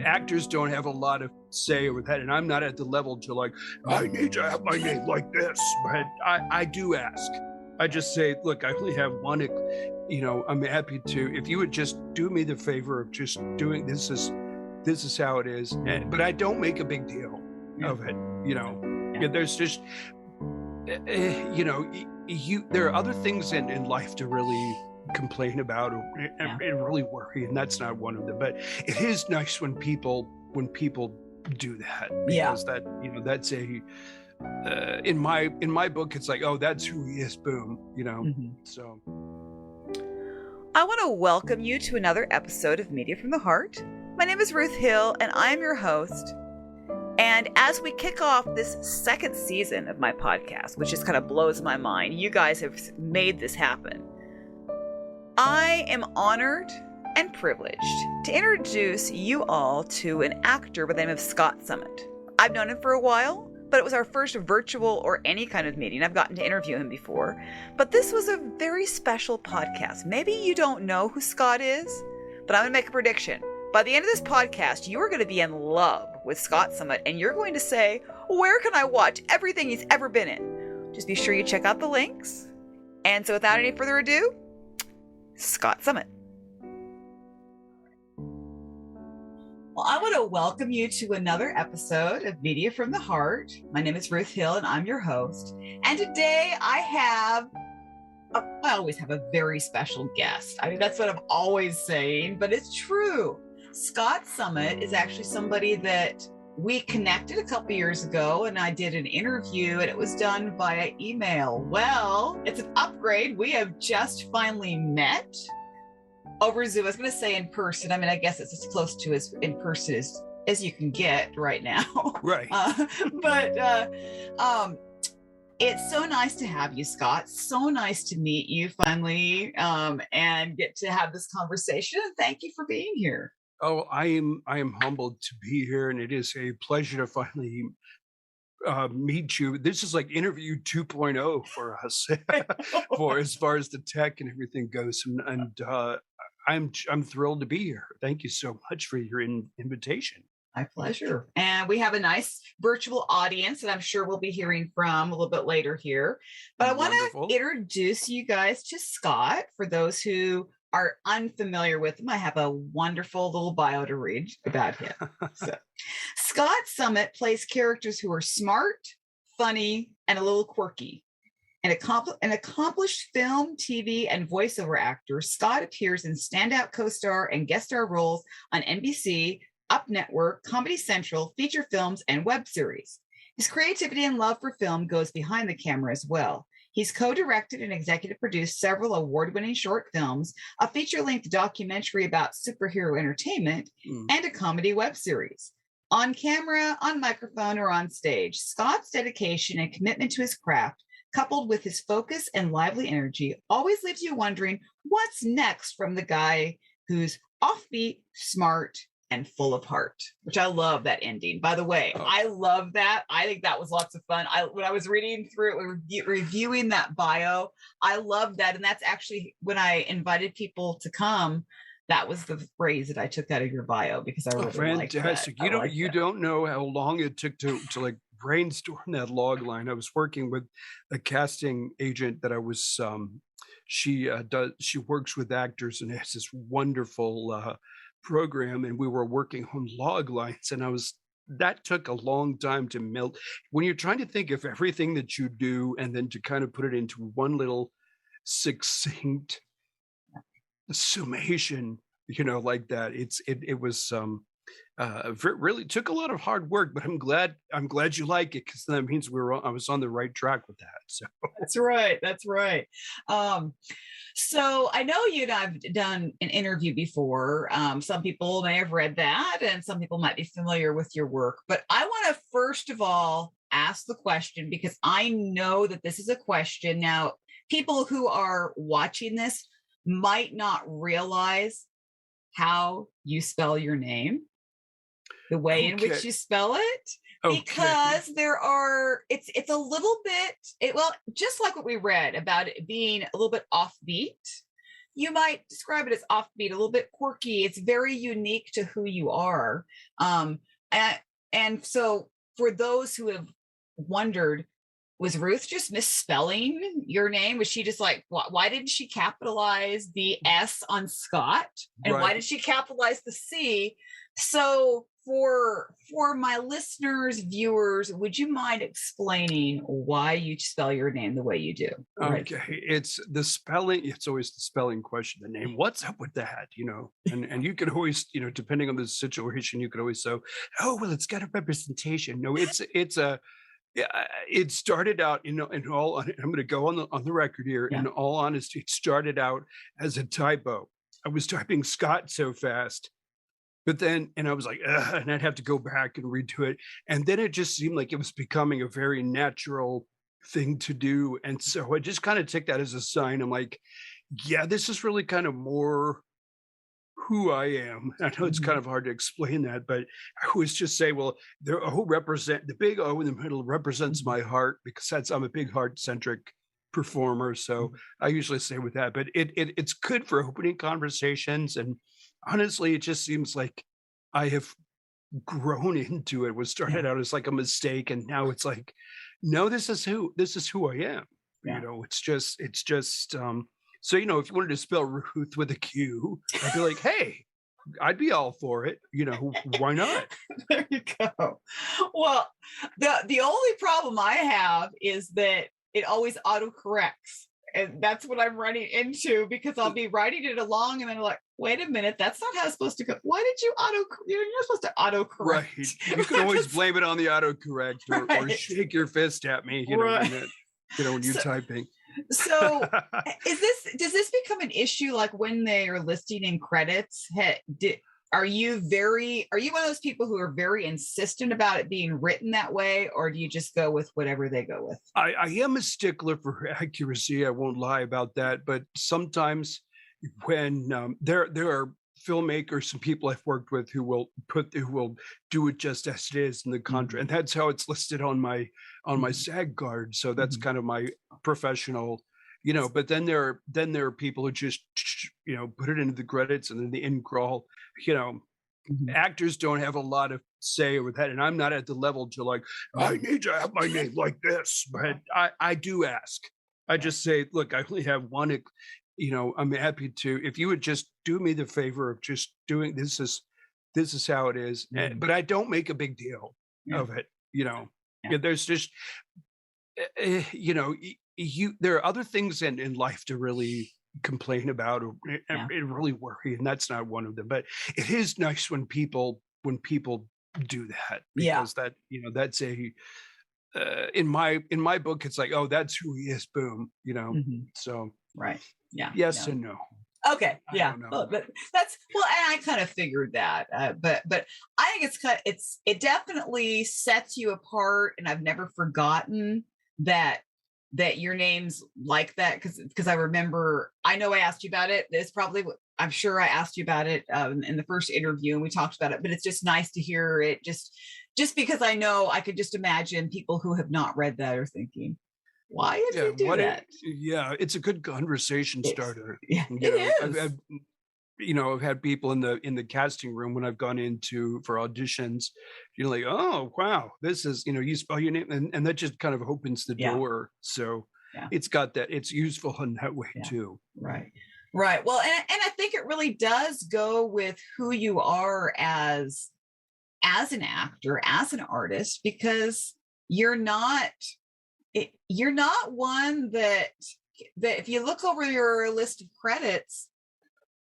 actors don't have a lot of say over that, and I'm not at the level to like, I need to have my name like this, but I do ask. I just say, look, I only have one, I'm happy to, if you would just do me the favor of just doing this is how it is, but I don't make a big deal of it, there's just, there are other things in life to really complain about and really worry, and that's not one of them. But it is nice when people do that, because that that's a in my book it's like, oh, that's who he is, boom, So I want to welcome you to another episode of Media from the Heart. My name is Ruth Hill and I'm your host. And as we kick off this second season of my podcast, which just kind of blows my mind, you guys have made this happen. I am honored and privileged to introduce you all to an actor by the name of Scott Summitt. I've known him for a while, but it was our first virtual or any kind of meeting. I've gotten to interview him before, but this was a very special podcast. Maybe you don't know who Scott is, but I'm going to make a prediction. By the end of this podcast, you are going to be in love with Scott Summitt, and you're going to say, where can I watch everything he's ever been in? Just be sure you check out the links. And so without any further ado, Scott Summitt. Well, I want to welcome you to another episode of Media from the Heart. My name is Ruth Hill, and I'm your host. And today I always have a very special guest. I mean, that's what I'm always saying, but it's true. Scott Summitt is actually somebody that we connected a couple years ago, and I did an interview, and it was done via email. Well, it's an upgrade. We have just finally met over Zoom. I was going to say in person. I mean, I guess it's as close to as in person as you can get right now. Right. It's so nice to have you, Scott. So nice to meet you finally, and get to have this conversation. And thank you for being here. Oh, I am humbled to be here, and it is a pleasure to finally meet you. This is like interview 2.0 for us, for as far as the tech and everything goes, and I'm thrilled to be here. Thank you so much for your invitation. My pleasure. And we have a nice virtual audience that I'm sure we'll be hearing from a little bit later here. But I want to introduce you guys to Scott. For those who are unfamiliar with him, I have a wonderful little bio to read about him. So, Scott Summitt plays characters who are smart, funny, and a little quirky. An accomplished film, TV, and voiceover actor, Scott appears in standout co-star and guest star roles on NBC, Up Network, Comedy Central, feature films, and web series. His creativity and love for film goes behind the camera as well. He's co-directed and executive produced several award-winning short films, a feature-length documentary about superhero entertainment, and a comedy web series. On camera, on microphone, or on stage, Scott's dedication and commitment to his craft, coupled with his focus and lively energy, always leaves you wondering what's next from the guy who's offbeat, smart, and full of heart, which I love that ending. By the way, I love that. I think that was lots of fun. When I was reading through it, reviewing that bio, I love that. And that's actually when I invited people to come, that was the phrase that I took out of your bio, because I really liked that. Fantastic. You don't know how long it took to like brainstorm that log line. I was working with a casting agent that I was she works with actors and has this wonderful program, and we were working on log lines, and that took a long time to melt when you're trying to think of everything that you do and then to kind of put it into one little succinct summation, like that. It was really took a lot of hard work, but I'm glad you like it, because that means I was on the right track with that. So that's right. So I know you and I've done an interview before. Some people may have read that, and some people might be familiar with your work. But I want to first of all ask the question, because I know that this is a question. Now, people who are watching this might not realize how you spell your name, the way in which you spell it. Because it's a little bit, just like what we read about it being a little bit offbeat, you might describe it as offbeat, a little bit quirky. It's very unique to who you are. Um, and, and so for those who have wondered, was Ruth just misspelling your name? Was she just like, why didn't she capitalize the S on scOtt? And why did she capitalize the C? So for my listeners, viewers, would you mind explaining why you spell your name the way you do? Okay, it's the spelling. It's always the spelling question. The name. What's up with that? And you can always, depending on the situation, you could always say, oh well, it's got a representation. No, it's a. Yeah, it started out, in all. I'm going to go on the record here. Yeah. In all honesty, it started out as a typo. I was typing scOtt so fast. But then, and I was like, and I'd have to go back and redo it. And then it just seemed like it was becoming a very natural thing to do. And so I just kind of took that as a sign. I'm like, yeah, this is really kind of more who I am. I know it's kind of hard to explain that, but I always just say, well, the big O in the middle represents my heart, because I'm a big heart centric performer. So I usually say with that, but it's good for opening conversations. And honestly, it just seems like I have grown into it. What started out as like a mistake, and now it's like, no, this is who I am. Yeah. It's just so, if you wanted to spell Ruth with a Q, I'd be like, hey, I'd be all for it. Why not? There you go. Well, the only problem I have is that it always autocorrects. And that's what I'm running into, because I'll be writing it along and then like, wait a minute, that's not how it's supposed to go. Why did you you're supposed to autocorrect. Right. You can always blame it on the autocorrect, or shake your fist at me, when you're typing. So does this become an issue like when they are listing in credits? Are you one of those people who are very insistent about it being written that way, or do you just go with whatever they go with? I am a stickler for accuracy. I won't lie about that. But sometimes when there are filmmakers and people I've worked with who will do it just as it is in the contract, and that's how it's listed on my SAG card. So that's kind of my professional, But then there are people who just put it into the credits and then the end crawl. Actors don't have a lot of say over that, and I'm not at the level to like, I need to have my name like this, but I do ask. I just say, look, I only have one. I'm happy to, if you would just do me the favor of just doing this is how it is. But I don't make a big deal of it. There's just there are other things in life to really complain about or really worry, and that's not one of them. But it is nice when people do that, because that that's a in my book, it's like, oh, that's who he is, boom, so right. Yeah. Yes and no. Okay. Yeah. But that's, well, and I kind of figured that, but I think it definitely sets you apart. And I've never forgotten that your name's like that. Cause I remember, I know I asked you about it. I'm sure I asked you about it in the first interview, and we talked about it, but it's just nice to hear it just because I know I could just imagine people who have not read that are thinking, why did you do that? It's a good conversation starter. It is. I've had people in the casting room when I've gone for auditions, like, oh wow, this is, you spell your name, and that just kind of opens the door. So it's got that, it's useful in that way too. Right. Well, and I think it really does go with who you are as an actor, as an artist, because you're not one that if you look over your list of credits,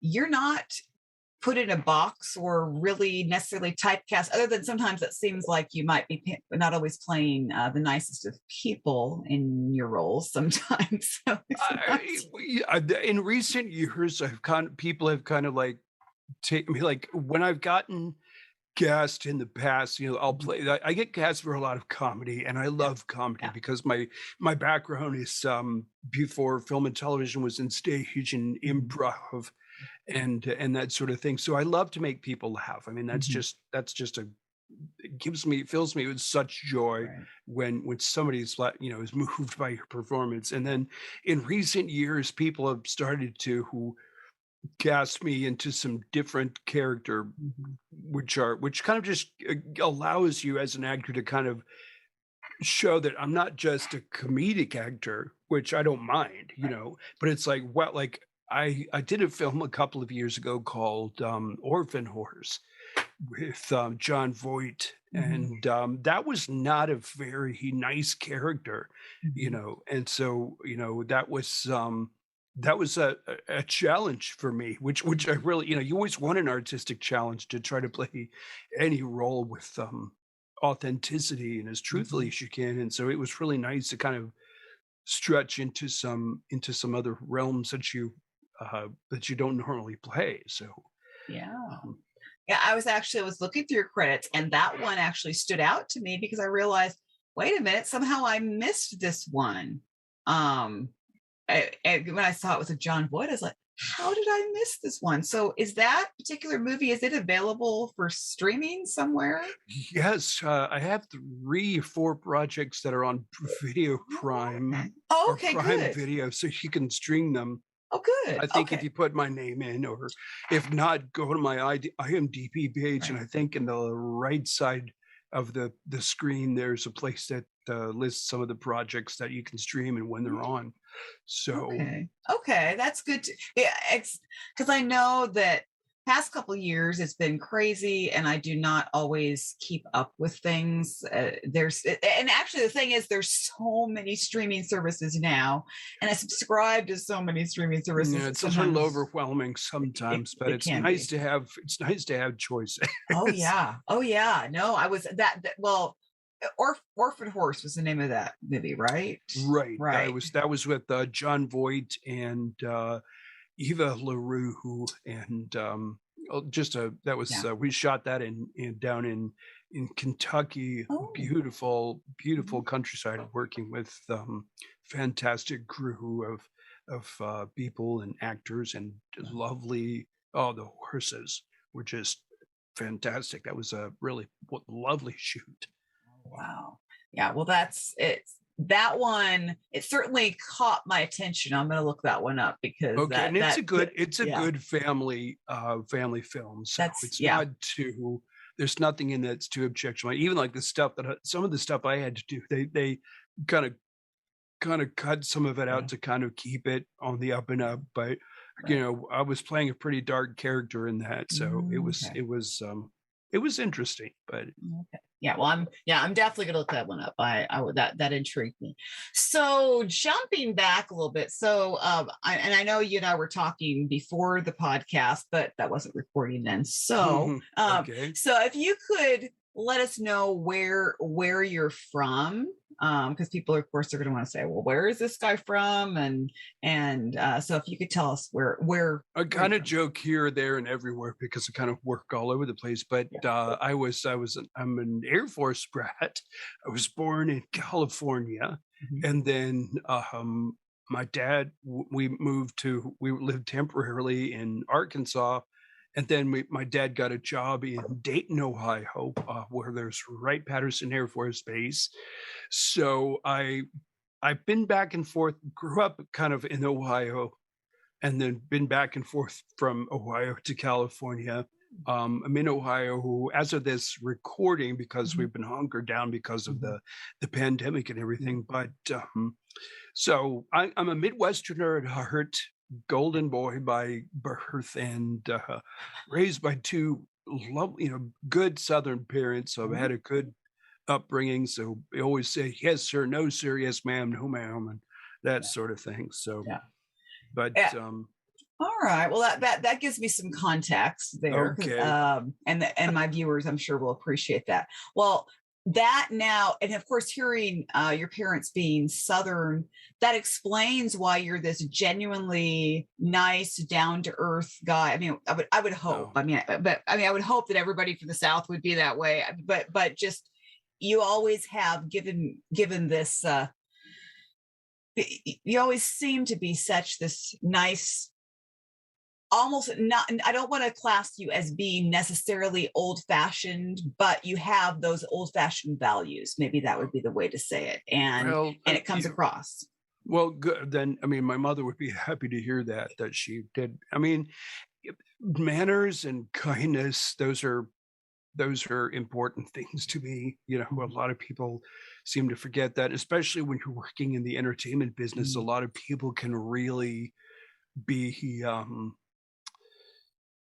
you're not put in a box or really necessarily typecast, other than sometimes it seems like you might be not always playing the nicest of people in your roles sometimes. So in recent years, people have kind of like taken me, like when I've gotten cast in the past, I'll play, I get cast for a lot of comedy, and I love comedy because my background is before film and television was in stage and improv and that sort of thing. So I love to make people laugh. I mean, that's just it fills me with such joy when somebody's is moved by your performance. And then in recent years, people have started to who cast me into some different character, Mhm. which kind of just allows you as an actor to kind of show that I'm not just a comedic actor, which I don't mind, Right. but it's like, well, like I did a film a couple of years ago called Orphan Horse with John Voight, Mhm. and that was not a very nice character, Mhm. and so that was a challenge for me, which I really, you always want an artistic challenge to try to play any role with authenticity and as truthfully Mhm. as you can, and so it was really nice to kind of stretch into some other realms that you don't normally play. So Yeah. um, Yeah, I was looking through your credits, and that one actually stood out to me because I realized, wait a minute, somehow I missed this one. Um, and when I saw it was a John Voight, I was like, how did I miss this one? So is that particular movie, is it available for streaming somewhere? yes, I have 3 or 4 projects that are on Video Oh, Prime okay. Oh, or okay, Prime good. Video, so you can stream them. Oh, good. I think if Okay. you put my name in, or if not, go to my IMDb page, and Right. I think in the right side of the screen, there's a place that lists some of the projects that you can stream and when they're Mm, on. So okay. Okay. That's good. Yeah, it's because I know that past couple years it's been crazy and I do not always keep up with things. And actually the thing is there's so many streaming services now and I subscribe to so many streaming services yeah, that it's a little sometimes overwhelming it, sometimes, but it can be. it's nice to have choices. Oh yeah. Oh yeah. No, I was well, Orphan Horse was the name of that movie, right? Right. Right. That was with John Voight and Eva LaRue, and just a that was Yeah. we shot that in down in Kentucky, Oh. beautiful Mhm. countryside, working with fantastic crew of people and actors, and lovely. Oh, the horses were just fantastic. That was a really lovely shoot. Wow. Yeah, well, it's that one, it certainly caught my attention. I'm gonna look that one up because Okay, and it's a yeah, good family film, so that's it's yeah. not too there's nothing in that's too objectionable. Even like the stuff that some of the stuff I had to do, they kinda kinda cut some of it Yeah. out to kind of keep it on the up and up, but, Right. I was playing a pretty dark character in that, so it was Okay. it was, it was interesting, but Okay. Yeah, well, I'm definitely gonna look that one up. I would that intrigued me. So jumping back a little bit, so I know you and I were talking before the podcast, but that wasn't recording then. So mhm, okay. so if you could let us know where you're from, because people, of course, are going to want to say, well, where is this guy from? And so if you could tell us I where you're kind of from. joke here, there, and everywhere because I kind of work all over the place. But Yeah. I'm an Air Force brat. I was born in California, Mhm. and then my dad we lived temporarily in Arkansas, and then my dad got a job in Dayton, Ohio, where there's Wright-Patterson Air Force Base. So I've been back and forth. Grew up kind of in Ohio, and then been back and forth from Ohio to California. I'm in Ohio as of this recording because Mhm. we've been hunkered down because of Mhm. the pandemic and Yeah. everything. But so I'm a Midwesterner at heart, golden boy by birth, and raised by 2 good Southern parents. So I've Oh, had a good upbringing. So they always say, "Yes, sir," "No, sir," "Yes, ma'am," "No, ma'am," and that yeah. sort of thing. So, Yeah. but Yeah. All right. Well, that gives me some context there, okay. and my viewers, I'm sure, will appreciate that. Well, that now, and of course, hearing your parents being Southern, that explains why you're this genuinely nice, down to earth guy. I mean, I would hope. Oh, I would hope that everybody from the South would be that way. But just you always have given this. You always seem to be such this nice, almost not, I don't want to class you as being necessarily old fashioned, but you have those old fashioned values. Maybe that would be the way to say it. And well, it comes across. Well, good. Then, I mean, my mother would be happy to hear that she did. I mean, manners and kindness, those are important things to me. A Mhm. lot of people seem to forget that, especially when you're working in the entertainment business. A Mm. lot of people can really be,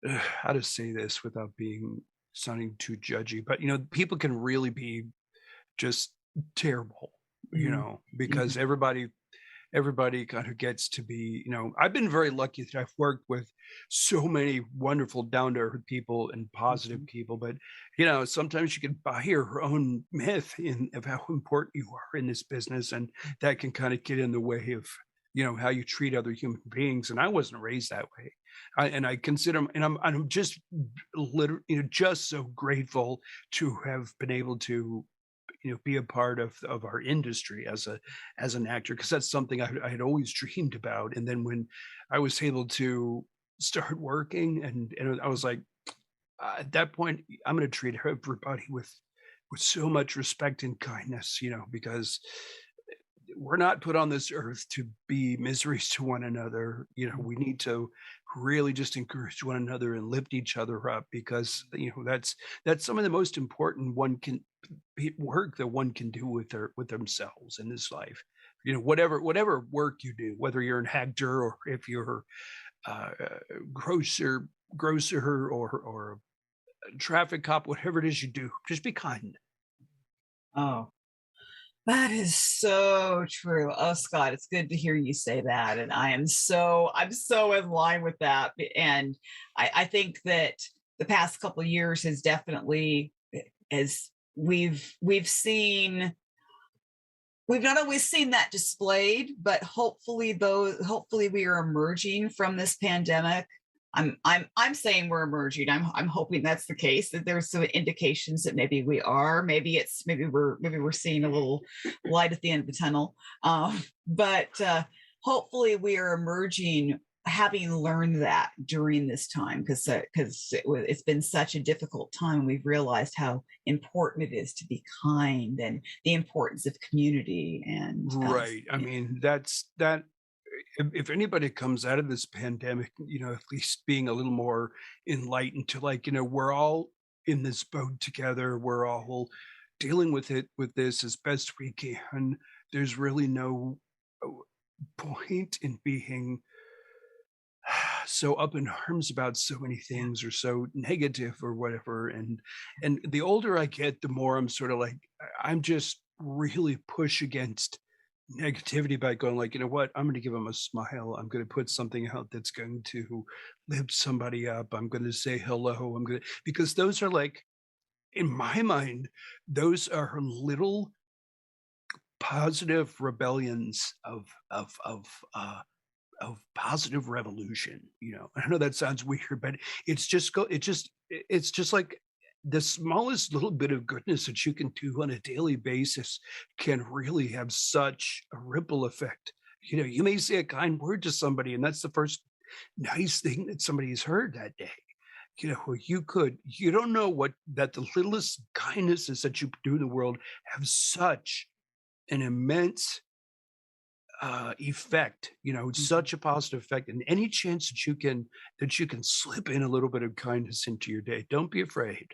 how to say this without being sounding too judgy, but people can really be just terrible, Mm. because Mhm. everybody kind of gets to be, I've been very lucky that I've worked with so many wonderful down to earth people and positive Mhm. people, but sometimes you can buy your own myth of how important you are in this business, and that can kind of get in the way of how you treat other human beings. And I wasn't raised that way. And I consider, and I'm just literally, just so grateful to have been able to be a part of our industry as an actor, because that's something I had always dreamed about. And then when I was able to start working, and I was like, at that point, I'm going to treat everybody with so much respect and kindness, because we're not put on this earth to be miseries to one another. We need to really just encourage one another and lift each other up, because that's some of the most important work that one can do with themselves in this life. Whatever work you do, whether you're an actor or if you're a grocer or a traffic cop, whatever it is you do, just be kind. Oh, that is so true. Oh, Scott, it's good to hear you say that. And I'm so in line with that. And I think that the past couple of years has definitely, as we've not always seen that displayed, but hopefully we are emerging from this pandemic. I'm saying we're emerging. I'm hoping that's the case, that there's some indications that maybe we are. Maybe we're seeing a little light at the end of the tunnel. But hopefully we are emerging having learned that during this time, because it's been such a difficult time. We've realized how important it is to be kind, and the importance of community. And Right. I yeah. mean, that's that. If anybody comes out of this pandemic, at least being a little more enlightened to, like, we're all in this boat together. We're all dealing with this as best we can. There's really no uh, point in being so up in arms about so many Yeah. things, or so negative or whatever. And the older I get, the more I'm sort of like, I'm just really push against negativity by going like, you know what, I'm going to give them a smile. I'm going to put something out that's going to lift somebody up. I'm going to say hello. Because those are like, in my mind, those are little positive rebellions of positive revolution. I know that sounds weird, but it's just like the smallest little bit of goodness that you can do on a daily basis can really have such a ripple effect. You may say a kind word to somebody, and that's the first nice thing that somebody's heard that day. You don't know what that the littlest kindnesses that you do in the world have such an immense effect. It's Mhm. such a positive effect, and any chance that you can slip in a little bit of kindness into your day, don't be afraid.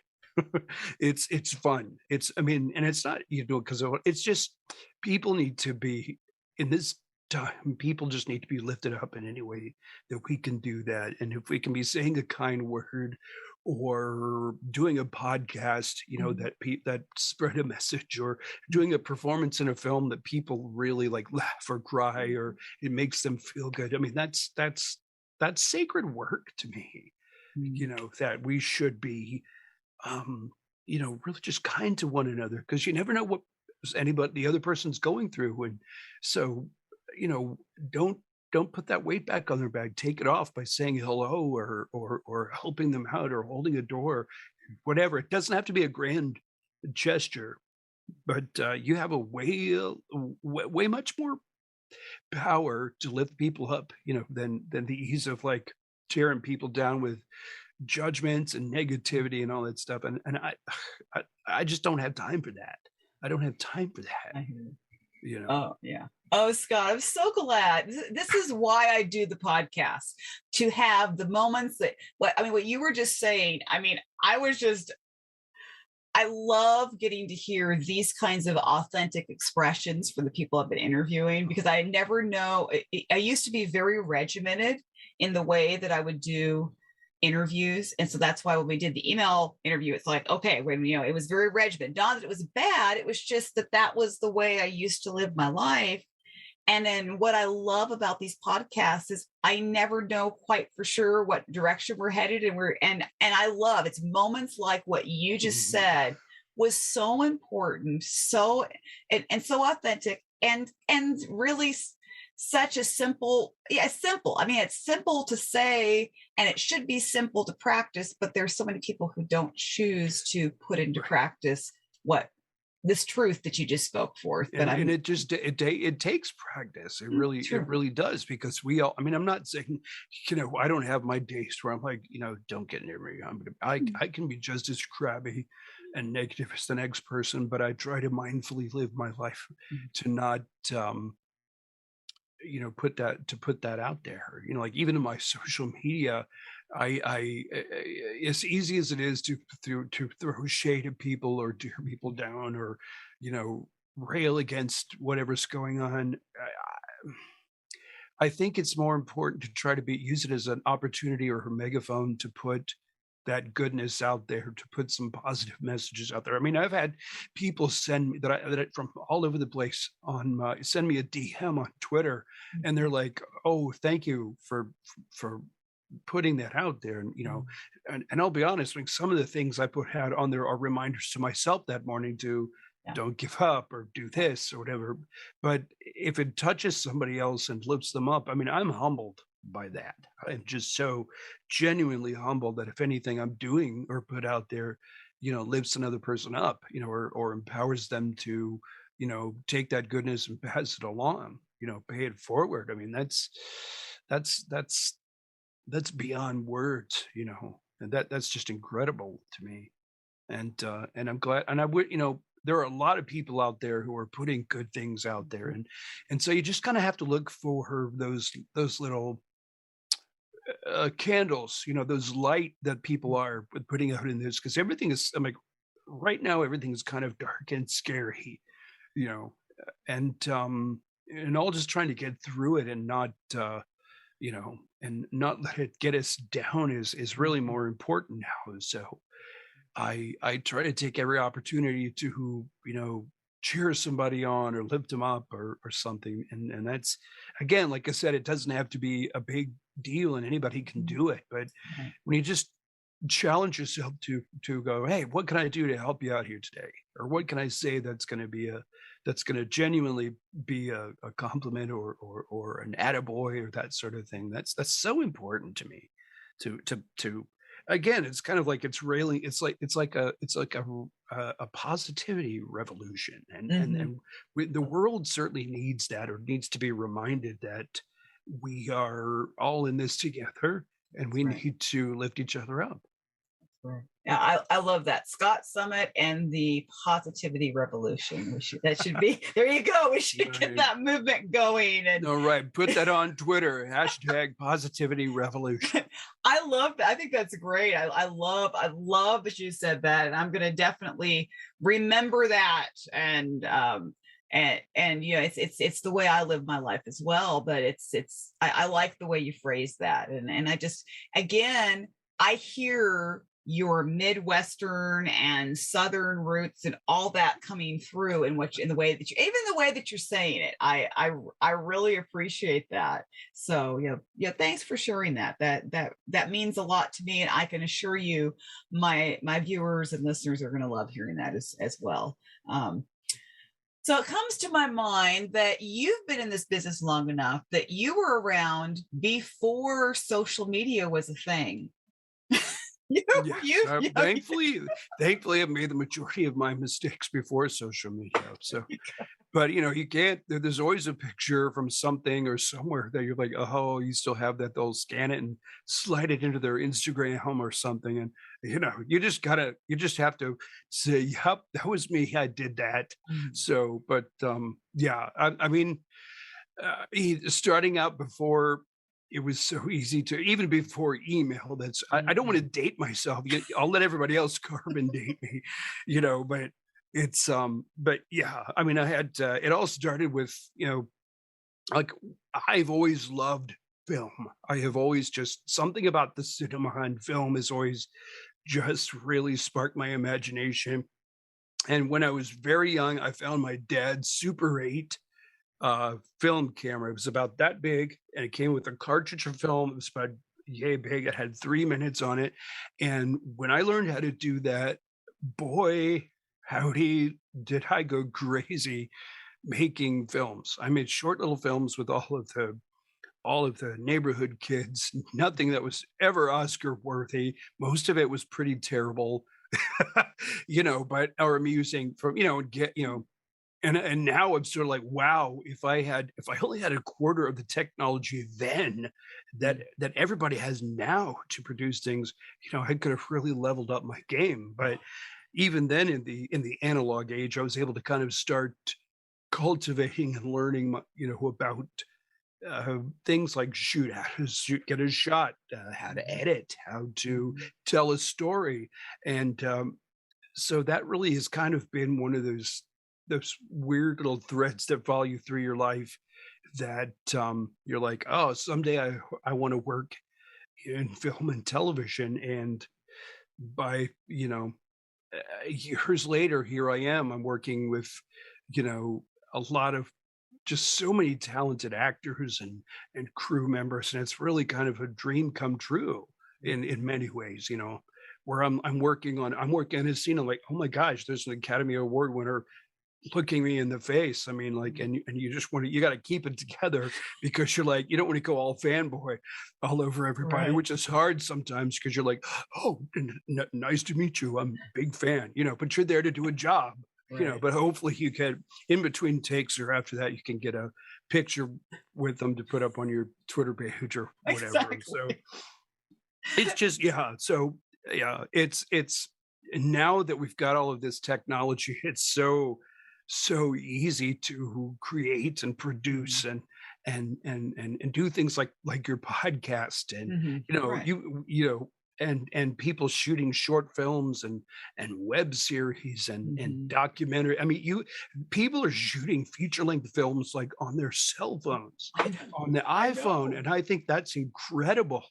It's fun. I mean, and it's not because it's just, people need to be, in this time, people just need to be lifted up in any way that we can do that. And if we can be saying a kind word or doing a podcast, Mhm. that spread a message, or doing a performance in a film that people really like laugh or cry, or it makes them feel good. I mean, that's sacred work to me. Mhm. That we should be, um, really just kind to one another, because you never know what anybody the other person's going through. And so, you know, don't don't put that weight back on their back. Take it off by saying hello, or helping them out, or holding a door, whatever. It doesn't have to be a grand gesture, but you have a way much more power to lift people up, than the ease of, like, tearing people down with judgments and negativity and all that stuff. And I just don't have time for that. I don't have time for that, I hear you. you know? Oh, yeah. Oh, Scott, I'm so glad. This is why I do the podcast, to have the moments that, what you were just saying. I mean, I love getting to hear these kinds of authentic expressions from the people I've been interviewing, because I never know. I used to be very regimented in the way that I would do interviews. And so that's why when we did the email interview, it's like, okay, when, it was very regimented. Not that it was bad. It was just that that was the way I used to live my life. And then what I love about these podcasts is I never know quite for sure what direction we're headed. And I love, it's moments like what you just said was so important, so and so authentic, and really such a simple. I mean, it's simple to say, and it should be simple to practice, but there's so many people who don't choose to put into practice what this truth that you just spoke forth. But and it takes practice. It really does, because we all, I mean, I'm not saying, I don't have my days where I'm like, don't get near me. I can be just as crabby and negative as the next person, but I try to mindfully live my life to not put that out there. Like even in my social media, I as easy as it is to throw shade at people or tear people down, or rail against whatever's going on, I think it's more important to try to use it as an opportunity or a megaphone to put that goodness out there, to put some positive messages out there. I mean, I've had people send me from all over the place send me a DM on Twitter, and they're like, "Oh, thank you for putting that out there." And I'll be honest, like, some of the things I put out on there are reminders to myself that morning to don't give up or do this or whatever. But if it touches somebody else and lifts them up, I mean, I'm humbled by that. I'm just so genuinely humbled that if anything I'm doing or put out there, lifts another person up, or empowers them to, take that goodness and pass it along, pay it forward. I mean, that's beyond words, and that's just incredible to me. And I'm glad, and I would, there are a lot of people out there who are putting good things out there, and so you just kind of have to look for those little candles, those light that people are putting out in this, because everything is, I'm like, right now everything is kind of dark and scary, you know, and all just trying to get through it and not and not let it get us down is really more important now. So I try to take every opportunity to, cheer somebody on or lift them up or something. And that's, again, like I said, it doesn't have to be a big deal and anybody can do it. But when you just challenge yourself to go, hey, what can I do to help you out here today? Or what can I say that's going to genuinely be a compliment or an attaboy or that sort of thing. That's so important to me to again, it's kind of like it's railing. It's like a positivity revolution, the world certainly needs that, or needs to be reminded that we are all in this together, and we need to lift each other up. Right. Yeah, I love that. Scott Summit and the Positivity Revolution. That should be there. You go. We should get that movement going. And all right, put that on Twitter. # Positivity Revolution. I love that. I think that's great. I love that you said that, and I'm going to definitely remember that. And it's the way I live my life as well. But I like the way you phrase that, and I just, again, I hear your Midwestern and Southern roots and all that coming through in the way that you're saying it. I really appreciate that. So thanks for sharing that. That means a lot to me, and I can assure you my viewers and listeners are going to love hearing that as well. So it comes to my mind that you've been in this business long enough that you were around before social media was a thing. Thankfully, I've made the majority of my mistakes before social media. So, but you can't. There's always a picture from something or somewhere that you're like, oh, you still have that. They'll scan it and slide it into their Instagram or something, and you just have to say, yep, that was me. I did that. So, but I mean, Starting out before it was so easy to even before email. I don't want to Mhm. date myself. I'll let everybody else carbon date me, but but yeah, I mean, I had it all started with, like I've always loved film. I have always just something about the cinema and film has always just really sparked my imagination. And when I was very young, I found my dad's Super 8 film camera. It was about that big, and it came with a cartridge of film. It was about yay big. It had 3 minutes on it. And when I learned how to do that, boy, howdy, did I go crazy making films. I made short little films with all of the neighborhood kids, nothing that was ever Oscar worthy. Most of it was pretty terrible, but or amusing from, get, and now I'm sort of like, wow, if I only had a quarter of the technology then that everybody has now to produce things, I could have really leveled up my game. But even then in the analog age, I was able to kind of start cultivating and learning, about things like get a shot, how to edit, how to Mhm. tell a story, and so that really has kind of been one of those weird little threads that follow you through your life that you're like, oh, someday I want to work in film and television, and by years later, here I am. I'm working with you know a lot of just so many talented actors and crew members, and it's really kind of a dream come true in many ways, where I'm working on a scene. I'm like, oh my gosh, there's an Academy Award winner looking me in the face. I mean, like, and you just you got to keep it together because you're like, you don't want to go all fanboy all over everybody, Right. which is hard sometimes because you're like, oh, nice to meet you. I'm a big fan, but you're there to do a job, Right. but hopefully you can, in between takes or after that, you can get a picture with them to put up on your Twitter page or whatever. And so Exactly. it's just, yeah. So yeah, it's now that we've got all of this technology, it's so easy to create and Mhm. produce and do things like your podcast, and Mhm. Right. and people shooting short films and web series and Mhm. documentary. I mean, you people are shooting feature length films like on their cell phones, I know. on the I iPhone, know. and I think that's incredible.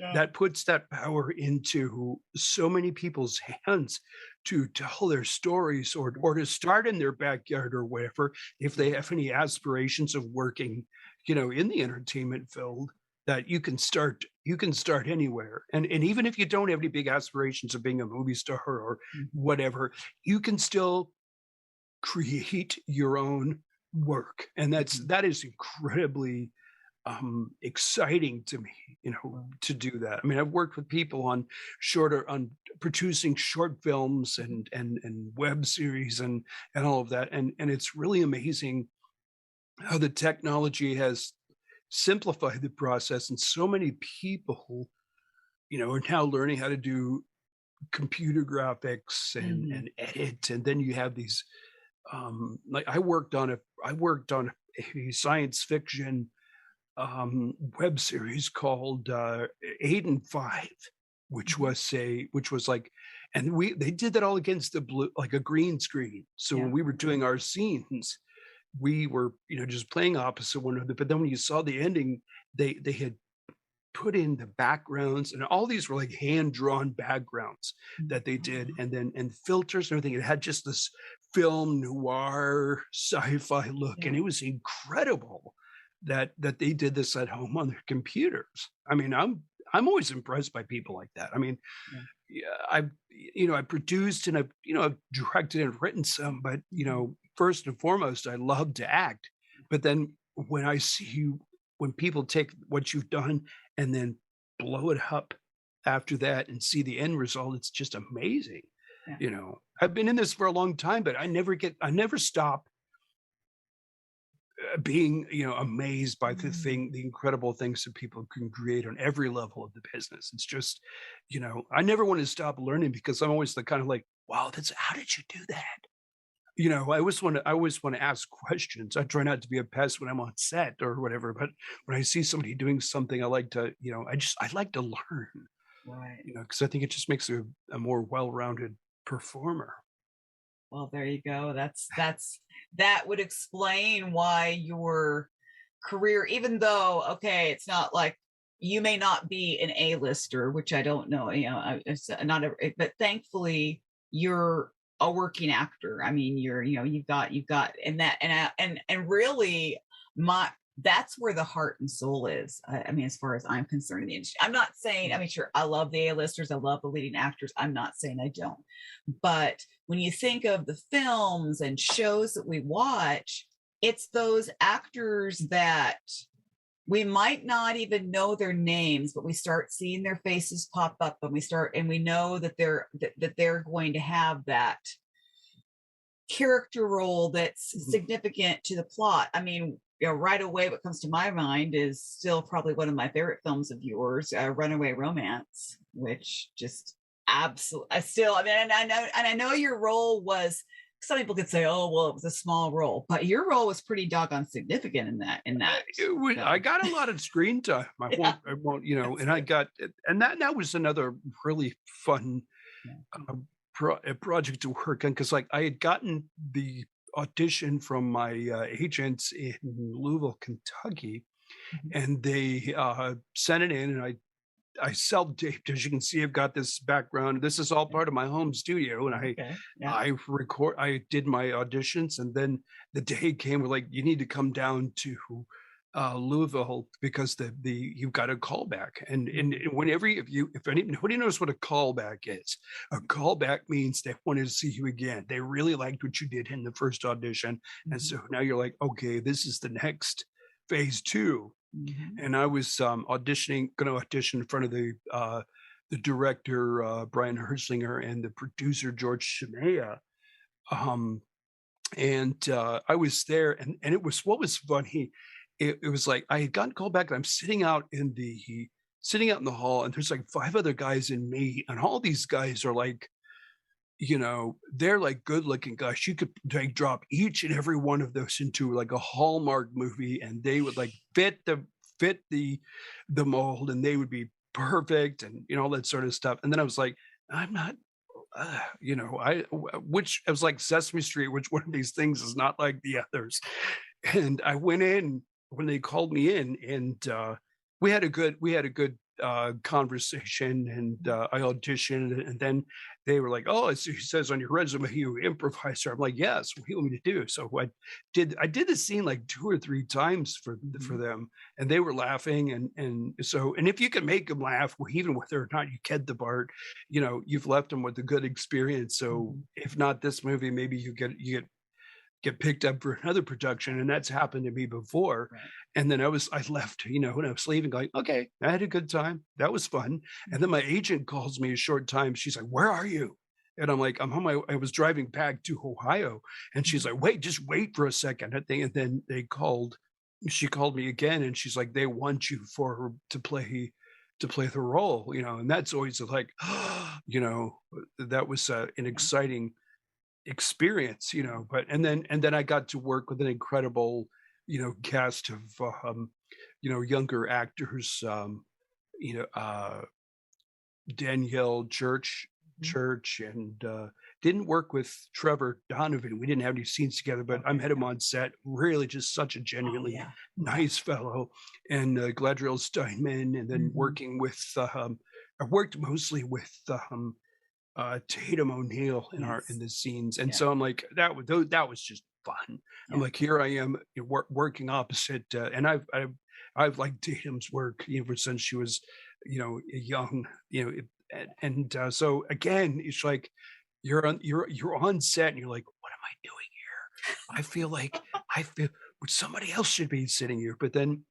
Yeah. That puts that power into so many people's hands to tell their stories, or to start in their backyard or whatever, if they have any aspirations of working, in the entertainment field, that you can start anywhere. And even if you don't have any big aspirations of being a movie star or Mhm. whatever, you can still create your own work. And Mhm. that is incredibly exciting to me, Right. to do that. I mean, I've worked with people on producing short films Mhm. and web series and all of that. And it's really amazing how the technology has simplified the process. And so many people, are now learning how to do computer graphics Mhm. and edit. And then you have these like I worked on a science fiction web series called Aiden 5, Mhm. which was like, and they did that all against the blue, like a green screen. So Yeah. when we were doing our scenes, we were, just playing opposite one another. But then when you saw the ending, they had put in the backgrounds, and all these were like hand drawn backgrounds that they did, Mhm. and filters and everything. It had just this film noir sci-fi look, and Yeah. it was incredible that they did this at home on their computers. I mean, I'm always impressed by people like that. I mean, Yeah. yeah, I produced and I've directed and written some, but Mhm. first and foremost, I love to act. But then when people take what you've done and then blow it up after that and see the end result, it's just amazing. Yeah. I've been in this for a long time, but I never stop being, amazed by Mhm. the incredible things that people can create on every level of the business. It's just, I never want to stop learning because I'm always the kind of like, wow, how did you do that? I always want to ask questions. I try not to be a pest when I'm on set or whatever, but when I see somebody doing something, I like to, I like to learn, Right. because I think it just makes a more well-rounded performer. Well, there you go. That would explain why your career, even though, okay, it's not like you may not be an A-lister, which I don't know, it's not but thankfully you're a working actor. I mean, you've got, and really, my that's where the heart and soul is. I mean, as far as I'm concerned in the industry, I'm not saying, I mean, sure, I love the A-listers, I love the leading actors. I'm not saying I don't, but when you think of the films and shows that we watch, it's those actors that we might not even know their names, but we start seeing their faces pop up, and we know that they're going to have that character role that's Mhm. significant to the plot. I mean, right away, what comes to my mind is still probably one of my favorite films of yours, Runaway Romance, which just absolutely, I still, I mean, and I know your role was. Some people could say, "Oh, well, it was a small role," but your role was pretty doggone significant in that I film. got a lot of screen time. Yeah, I won't, that's and I good. got, and that was another really fun Yeah. uh, a project to work on because like I had gotten the audition from my agents in Louisville, Kentucky, Mhm. and they sent it in, and I self-taped. As you can see, I've got this background. This is all Okay. part of my home studio, and Okay. Yeah. I did my auditions, and then the day came where like you need to come down to Louisville because the you've got a callback, and Mhm. whenever if nobody knows what a callback is, a callback means they wanted to see you again. They really liked what you did in the first audition, and Mhm. so now you're like, okay, this is the next phase two. Mhm. And I was going to audition in front of the director Brian Herslinger and the producer George Shemaya. Um, and I was there, and it was what was funny. It was like I had gotten called back, and I'm sitting out in the hall, and there's like five other guys and me, and all these guys are like, they're like good looking guys. You could like drop each and every one of those into like a Hallmark movie, and they would like fit the mold, and they would be perfect, and all that sort of stuff. And then I was like, I'm not, which I was like Sesame Street, which one of these things is not like the others. And I went in when they called me in, and we had a good conversation, and I auditioned, and then they were like, "Oh, it says on your resume you improviser." I'm like, "Yes, what do you want me to do?" So I did the scene like 2 or 3 times for Mhm. them, and they were laughing, and if you can make them laugh, even whether or not you get the part, you've left them with a good experience. So Mhm. if not this movie, maybe you get picked up for another production, and that's happened to me before. Right. And then I left, when I was leaving, going, "Okay, I had a good time. That was fun." And then my agent calls me a short time. She's like, "Where are you?" And I'm like, I was driving back to Ohio. And she's Mhm. like, "Wait, just wait for a second." And then she called me again, and she's like, "They want you to play the role," and that's always like, that was an Yeah. exciting experience, but and then I got to work with an incredible, cast of younger actors, you know, uh Danielle Mhm. Church, and didn't work with Trevor Donovan. We didn't have any scenes together, but I Okay. met him Yeah. on set. Really just such a Oh, genuinely yeah. Yeah. nice fellow. And Gladriel Steinman, and then Mhm. working with I worked mostly with Tatum O'Neal in Yes. the scenes, and Yeah. so I'm like, that was just fun. I'm Yeah. like, here I am working opposite, and I've liked Tatum's work, ever since she was, young, so again, it's like you're on set, and you're like, what am I doing here? I feel somebody else should be sitting here, but then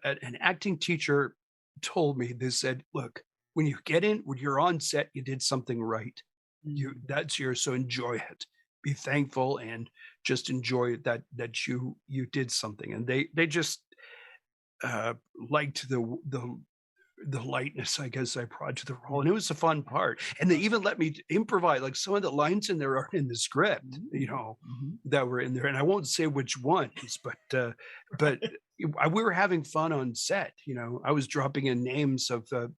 an acting teacher told me, they said, "Look, when you're on set, you did something right. Mhm. That's yours, so enjoy it. Be thankful and just enjoy that you did something." And they just, uh, liked the lightness, I guess, I brought to the role, and it was a fun part. And they even let me improvise. Like some of the lines in there aren't in the script, that were in there, and I won't say which ones, but we were having fun on set. I was dropping in names of the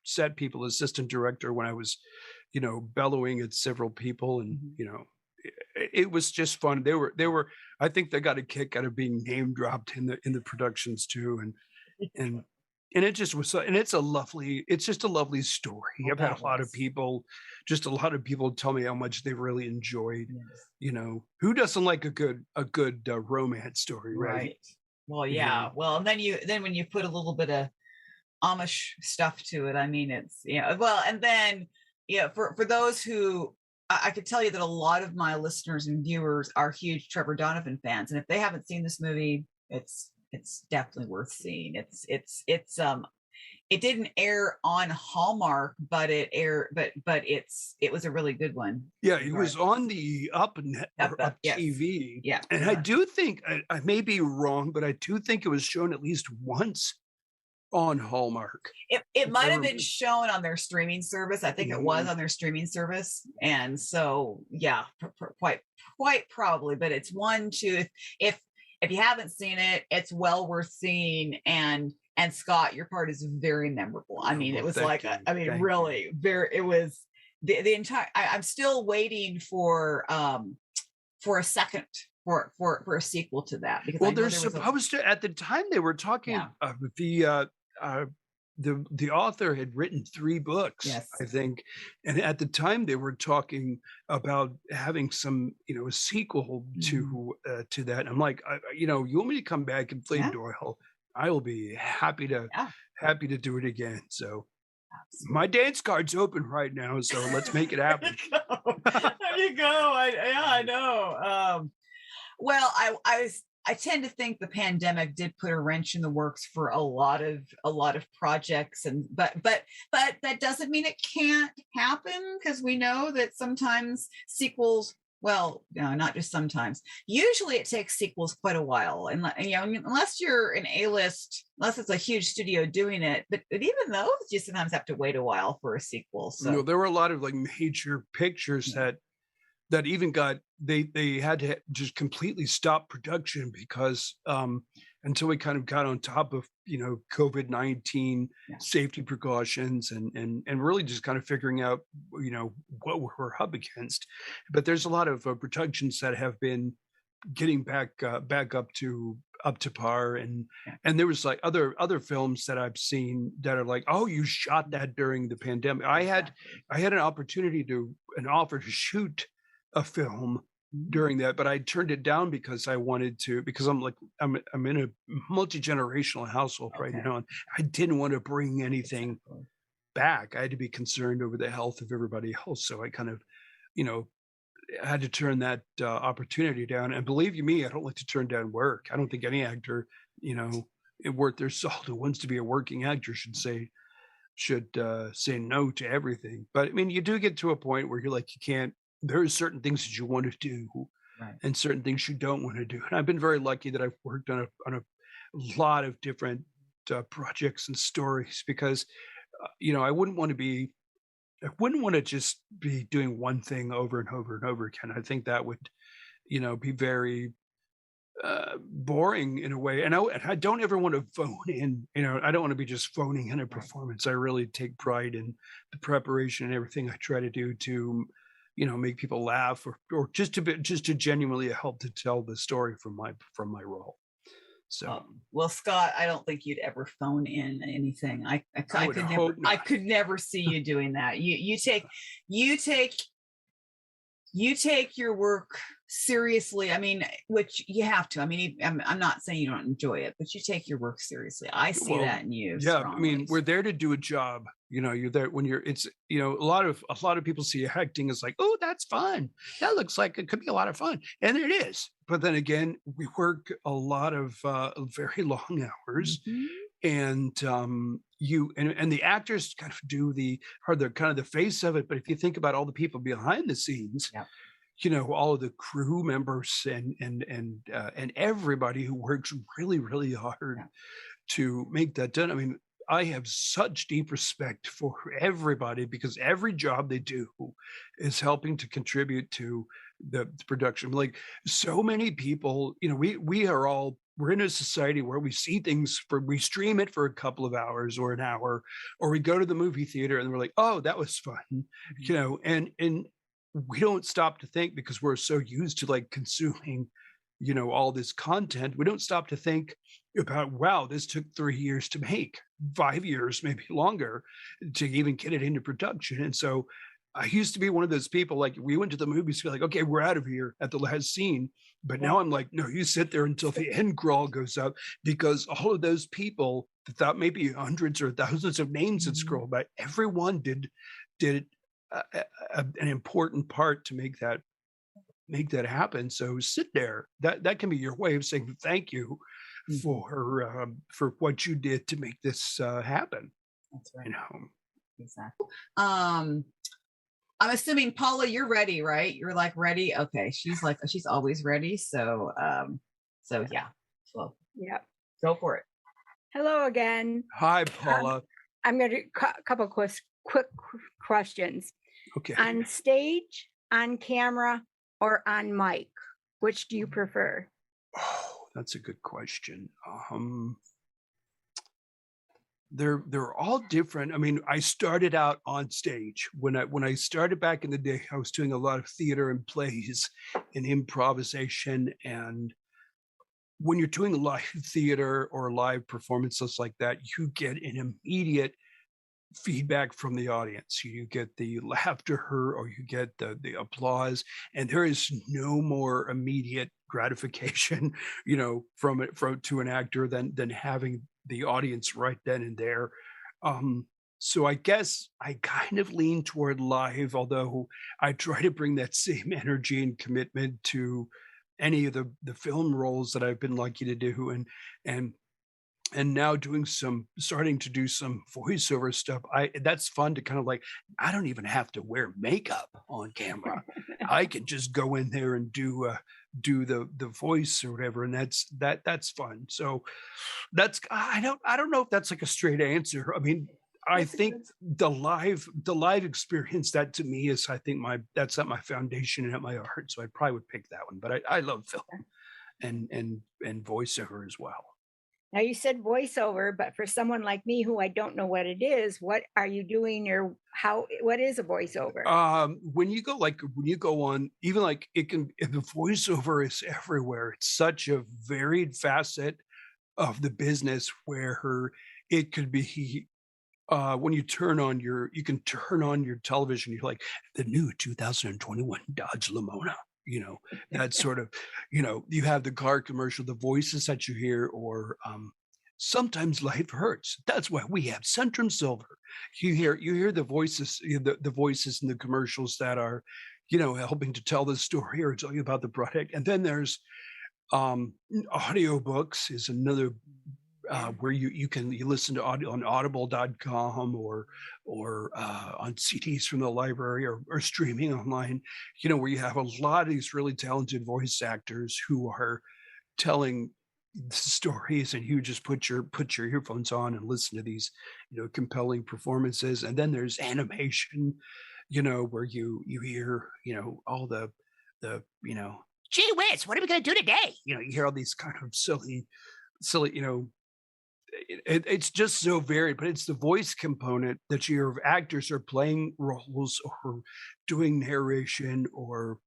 set people, assistant director, when I was, bellowing at several people, and it was just fun. They were. I think they got a kick out of being name dropped in the productions too, and and it just was and it's just a lovely story. I've had a lot of people tell me how much they really enjoyed. Who doesn't like a good romance story, right? Well, yeah. Well, and then when you put a little bit of Amish stuff to it, I mean, it's well, and then for those who I could tell you that a lot of my listeners and viewers are huge Trevor Donovan fans, and if they haven't seen this movie, it's definitely worth seeing. It didn't air on Hallmark, but it aired, but it was a really good one. Yeah, it was on the Up TV. Yeah, and I do think I may be wrong, but I do think it was shown at least once on Hallmark. It might have been shown on their streaming service. I think it was on their streaming service, and so yeah, quite probably. But it's one to if you haven't seen it, it's well worth seeing. And Scott, your part is very memorable. I mean, it was like really very. It was the entire. I'm still waiting for a second. For a sequel to that, because they're supposed to. At the time, they were talking. The author had written 3 books, I think, and at the time they were talking about having some, a sequel to that. And I'm like, you want me to come back and play Doyle? I will be happy to do it again. So. Absolutely. My dance card's open right now, so let's make it happen. There you go. I know. Well, I tend to think the pandemic did put a wrench in the works for a lot of projects, but that doesn't mean it can't happen, because we know that sometimes sequels. Well, no, not just sometimes. Usually, it takes sequels quite a while, and unless you're an A-list, unless it's a huge studio doing it. But even those, you sometimes have to wait a while for a sequel. So there were a lot of like major pictures that even got they had to just completely stop production because until we kind of got on top of COVID-19 safety precautions and really just kind of figuring out what we're up against. But there's a lot of productions that have been getting back up to par, and there was like other films that I've seen that are like, oh, you shot that during the pandemic. I had an opportunity an offer to shoot a film during that, but I turned it down because I wanted to, because I'm in a multi-generational household right now, and I didn't want to bring anything back. I had to be concerned over the health of everybody else. So I kind of, had to turn that opportunity down. And believe you me, I don't like to turn down work. I don't think any actor, worth their salt who wants to be a working actor should say no to everything. But I mean, you do get to a point where you're like, there are certain things that you want to do, and certain things you don't want to do. And I've been very lucky that I've worked on a lot of different projects and stories, because I wouldn't want to just be doing one thing over and over and over again. I think that would be very boring in a way. And I don't ever want to phone in. I don't want to be just phoning in a performance. I really take pride in the preparation and everything I try to do to make people laugh, or just to genuinely help to tell the story from my role. So well, Scott, I don't think you'd ever phone in anything. I could never see you doing that. You take your work seriously. I mean, which you have to. I mean, I'm not saying you don't enjoy it, but you take your work seriously. I see that in you. Yeah, strongly. I mean, we're there to do a job. You're there when it's a lot of people see acting as like, oh, that's fun. That looks like it could be a lot of fun, and it is. But then again, we work a lot of very long hours, and and the actors kind of they're kind of the face of it. But if you think about all the people behind the scenes. Yeah. All of the crew members and everybody who works really, really hard to make that done. I mean, I have such deep respect for everybody because every job they do is helping to contribute to the production. Like so many people, we are all we're in a society where we see things we stream it for a couple of hours or an hour, or we go to the movie theater and we're like, oh, that was fun, and we don't stop to think because we're so used to like consuming, all this content. We don't stop to think about, wow, this took 3 years to make, 5 years, maybe longer, to even get it into production. And so I used to be one of those people, like we went to the movies, we're like, okay, we're out of here at the last scene. But now I'm like, no, you sit there until the end crawl goes up, because all of those people that thought maybe hundreds or thousands of names had scrolled by, everyone did an important part to make that happen. So sit there. That can be your way of saying thank you for what you did to make this happen. That's right. Exactly. I'm assuming Paula, you're ready, right? You're like ready. Okay. She's always ready. So yeah. So yeah. Go for it. Hello again. Hi, Paula. I'm going to a couple quick questions. Okay. On stage, on camera, or on mic, which do you prefer? Oh, that's a good question. They're all different. I mean, I started out on stage. When I started back in the day, I was doing a lot of theater and plays and improvisation. And when you're doing live theater or live performances like that, you get an immediate feedback from the audience. You get the laughter or you get the applause, and there is no more immediate gratification, from to an actor than having the audience right then and there. So I guess I kind of lean toward live, although I try to bring that same energy and commitment to any of the film roles that I've been lucky to do, and now starting to do some voiceover stuff. That's fun to kind of like, I don't even have to wear makeup on camera. I can just go in there and do the voice or whatever, and that's fun. So I don't know if that's like a straight answer. I mean, I think the live experience, that to me is, I think that's at my foundation and at my heart. So I probably would pick that one. But I love film and voiceover as well. Now you said voiceover, but for someone like me who I don't know what it is, what are you doing, or what is a voiceover? When you go on, even like the voiceover is everywhere. It's such a varied facet of the business where it could be when you can turn on your television, you're like, the new 2021 Dodge Lamona. That sort of, you have the car commercial, the voices that you hear, or sometimes life hurts. That's why we have Centrum Silver. You hear the voices, the voices in the commercials that are, helping to tell the story or tell you about the product. And then there's audiobooks is another where you listen to audio on audible.com or on CDs from the library or streaming online, where you have a lot of these really talented voice actors who are telling stories, and you just put your earphones on and listen to these, compelling performances. And then there's animation, where you hear, all the gee whiz, what are we going to do today? You hear all these kind of silly, it's just so varied, but it's the voice component that your actors are playing roles or doing narration, or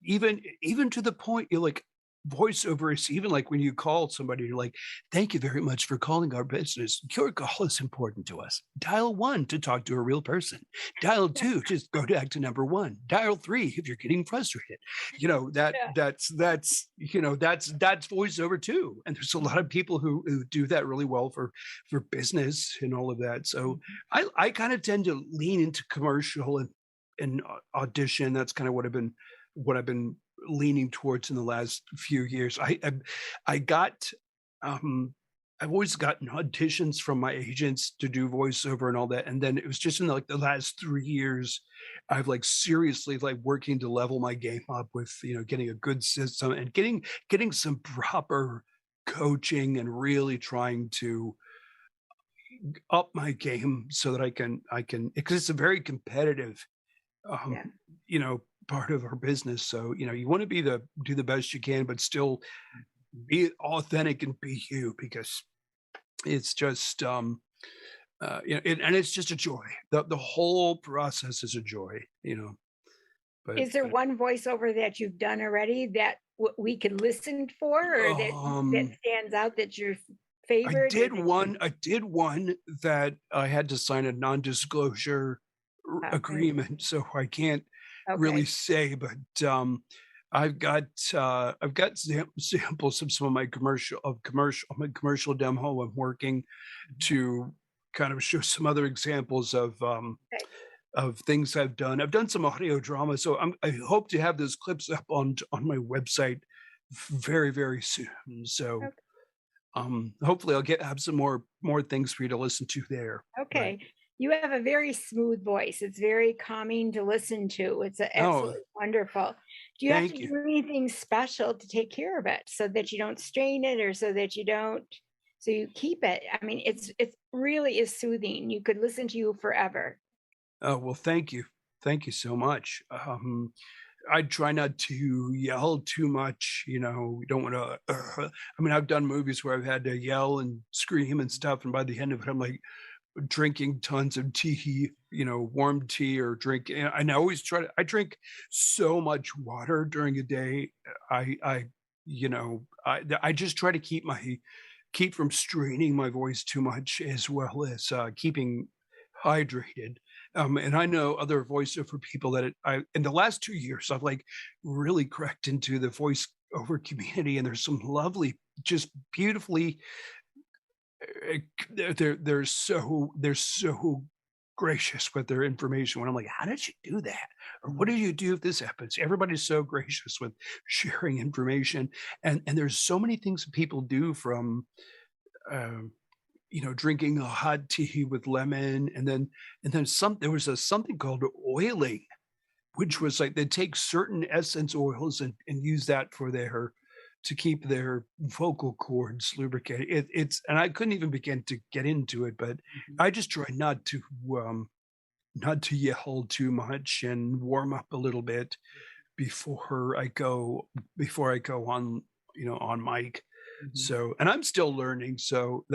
even to the point you're like, voiceover is even like when you call somebody, you're like, thank you very much for calling our business. Your call is important to us. Dial 1 to talk to a real person. Dial 2, just go back to number 1. Dial 3 if you're getting frustrated. That's voiceover too. And there's a lot of people who do that really well for business and all of that. So I kind of tend to lean into commercial and audition. That's kind of what I've been leaning towards in the last few years. I've always gotten auditions from my agents to do voiceover and all that, and then it was just in the last 3 years I've seriously working to level my game up with getting a good system and getting some proper coaching and really trying to up my game so that I can because it's a very competitive, um, Yeah. you know, part of our business. So, you want to do the best you can, but still be authentic and be you because it's just, and it's just a joy. The whole process is a joy. But, Is there but one voiceover that you've done already that we could listen for, or that um, stands out that's your I favorite, or did that one. I did one that I had to sign a non-disclosure okay, agreement, so I can't really okay, say. But I've got samples of some of my commercial demo. I'm working to kind of show some other examples okay. of things I've done. I've done some audio drama, so I hope to have those clips up on my website very, very soon. So, Okay. hopefully I'll have some more things for you to listen to there. But Okay. You have a very smooth voice. It's very calming to listen to. It's oh, absolutely wonderful. Do you have to thank you. do anything special to take care of it so that you don't strain it, or so that you don't, so you keep it? I mean, it's really is soothing. You could listen to you forever. Oh, well, thank you so much. I try not to yell too much. We don't want to. I mean, I've done movies where I've had to yell and scream and stuff, and by the end of it, I'm like drinking tons of tea, warm tea or drink. And I always I drink so much water during a day. I just try to keep from straining my voice too much as well as keeping hydrated. And I know other voiceover people that in the last 2 years, I've like really cracked into the voiceover community, and there's some lovely, just beautifully they're so gracious with their information when I'm like, "How did you do that?" Or, "What Mhm. do you do if this happens?" Everybody's so gracious with sharing information, and there's so many things that people do from, um, drinking a hot tea with lemon, and then there was something called oiling, which was like they take certain essence oils and use that to keep their vocal cords lubricated. And I couldn't even begin to get into it, but Mhm. I just try um, not to yell too much and warm up a little bit before I go before I go on mic. Mhm. So, and I'm still learning, so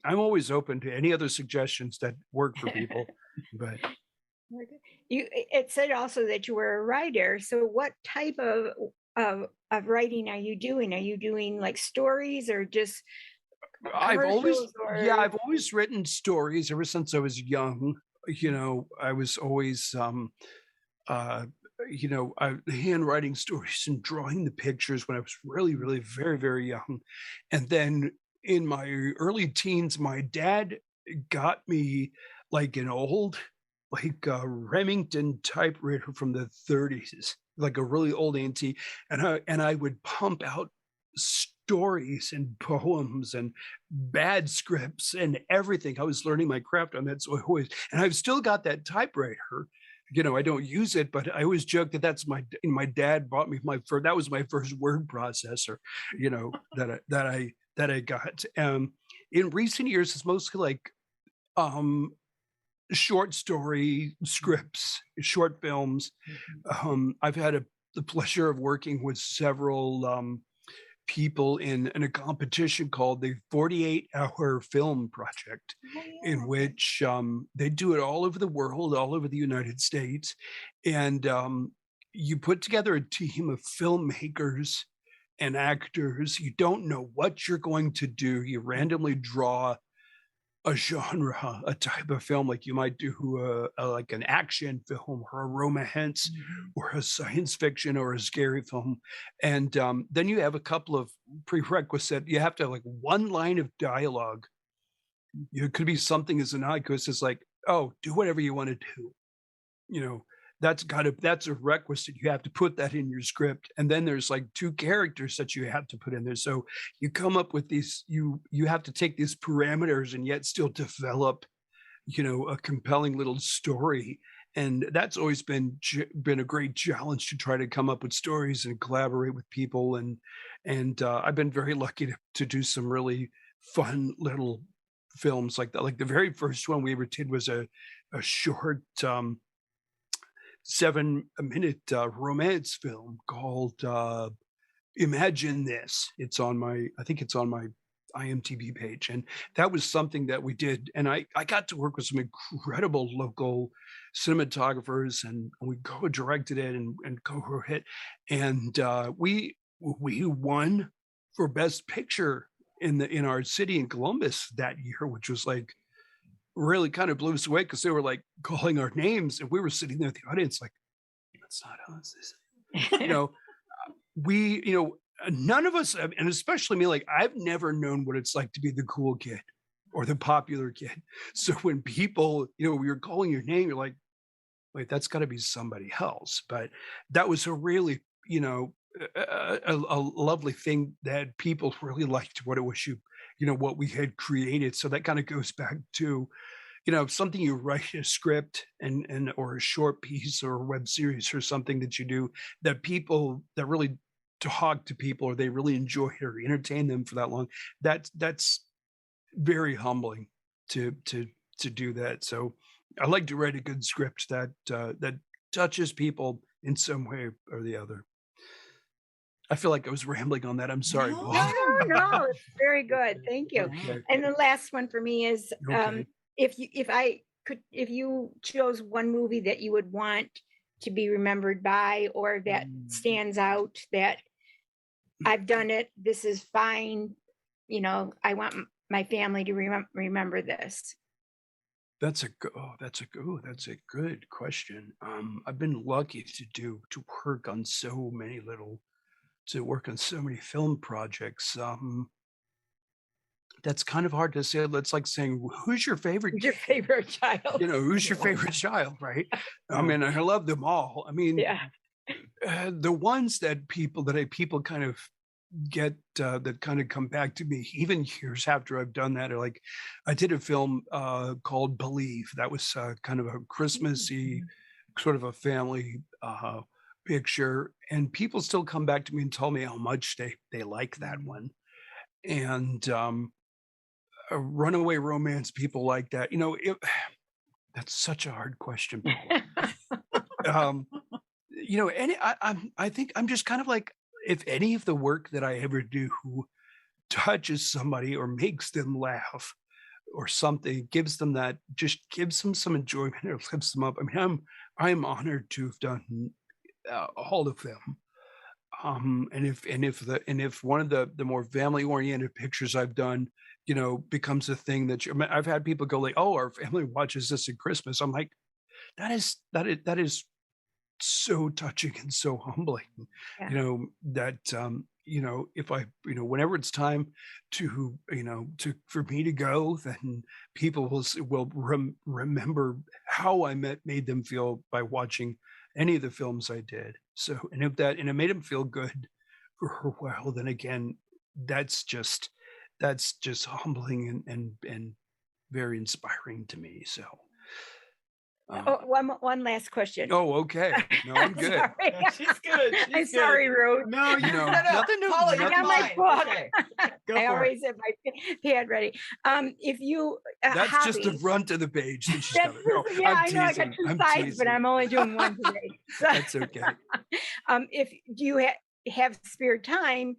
I'm always open to any other suggestions that work for people. But Okay. It said also that you were a writer. So what type of writing are you doing? Are you doing like stories, or just commercials, Yeah, or I've always written stories ever since I was young. I was always, uh, handwriting stories and drawing the pictures when I was really, really very, very young. And then in my early teens, my dad got me like an old, like Remington typewriter from the 30s, like a really old antique. And I would pump out stories and poems and bad scripts and everything. I was learning my craft on that. So and I've still got that typewriter. I don't use it, but I always joke that my dad bought me that was my first word processor, that I got. In recent years, it's mostly like um, short story scripts, short films. Mhm. I've had the pleasure of working with several people in a competition called the 48-hour film project, Oh, yeah, in okay. which they do it all over the world, all over the United States. And you put together a team of filmmakers and actors. You don't know what you're going to do. You randomly draw a genre, a type of film, like you might do like an action film or a romance Mhm. or a science fiction or a scary film. And then you have a couple of prerequisite. You have to have like one line of dialogue. It could be something as innocuous as like, "Oh, do whatever you want to do." You know, that's a requisite. You have to put that in your script. And then there's like two characters that you have to put in there. So you come up with you have to take these parameters and yet still develop, a compelling little story. And that's always been a great challenge to try to come up with stories and collaborate with people. And I've been very lucky to do some really fun little films like that. Like the very first one we ever did was a short 7-minute romance film called Imagine This. I think it's on my IMDb page. And that was something that we did. And I got to work with some incredible local cinematographers, and we co-directed it and co-wrote it. And we won for Best Picture in our city in Columbus that year, which was like really kind of blew us away because they were like calling our names, and we were sitting there in the audience like, that's not us. You know, none of us, and especially me, like I've never known what it's like to be the cool kid or the popular kid. So when people, we were calling your name, you're like, wait, that's got to be somebody else. But that was a really, a lovely thing that people really liked what it was what we had created. So that kind of goes back to, something you write a script and or a short piece or a web series or something that you do that people that really talk to people or they really enjoy it or entertain them for that long. That's very humbling to do that. So I like to write a good script that touches people in some way or the other. I feel like I was rambling on that. I'm sorry. No, it's very good. Thank you. Okay. And the last one for me is okay. If you chose one movie that you would want to be remembered by, or that stands out, that I've done it, this is fine, I want my family to remember this. That's a good question. I've been lucky to work on so many film projects. That's kind of hard to say. That's like saying, who's your favorite child? Who's your favorite child, right? I mean, I love them all. I mean, yeah. The ones that people kind of get that kind of come back to me even years after I've done that are like, I did a film called Believe. That was kind of a Christmassy sort of a family picture, and people still come back to me and tell me how much they like that one. And a Runaway Romance, people like that. That's such a hard question. I think I'm just kind of like, if any of the work that I ever do touches somebody or makes them laugh or something, gives them some enjoyment or lifts them up. I mean, I'm honored to have done all of them. And if one of the more family oriented pictures I've done, becomes a thing that I've had people go like, oh, our family watches this at Christmas. I'm like, that is so touching and so humbling. Yeah. If I, whenever it's time for me to go, then people will remember how I made them feel by watching any of the films I did. So, and it made them feel good for a while, then again, that's just humbling and very inspiring to me. So. One last question. Oh, okay. No, I'm good. Yeah, she's good. I'm sorry, Ruth. No, nothing. Paula, I got my book. Okay. I always have my pad ready. If you that's hobbies. Just the front of the page. I know I got two sides, but I'm only doing one today. So, that's okay. If you have spare time,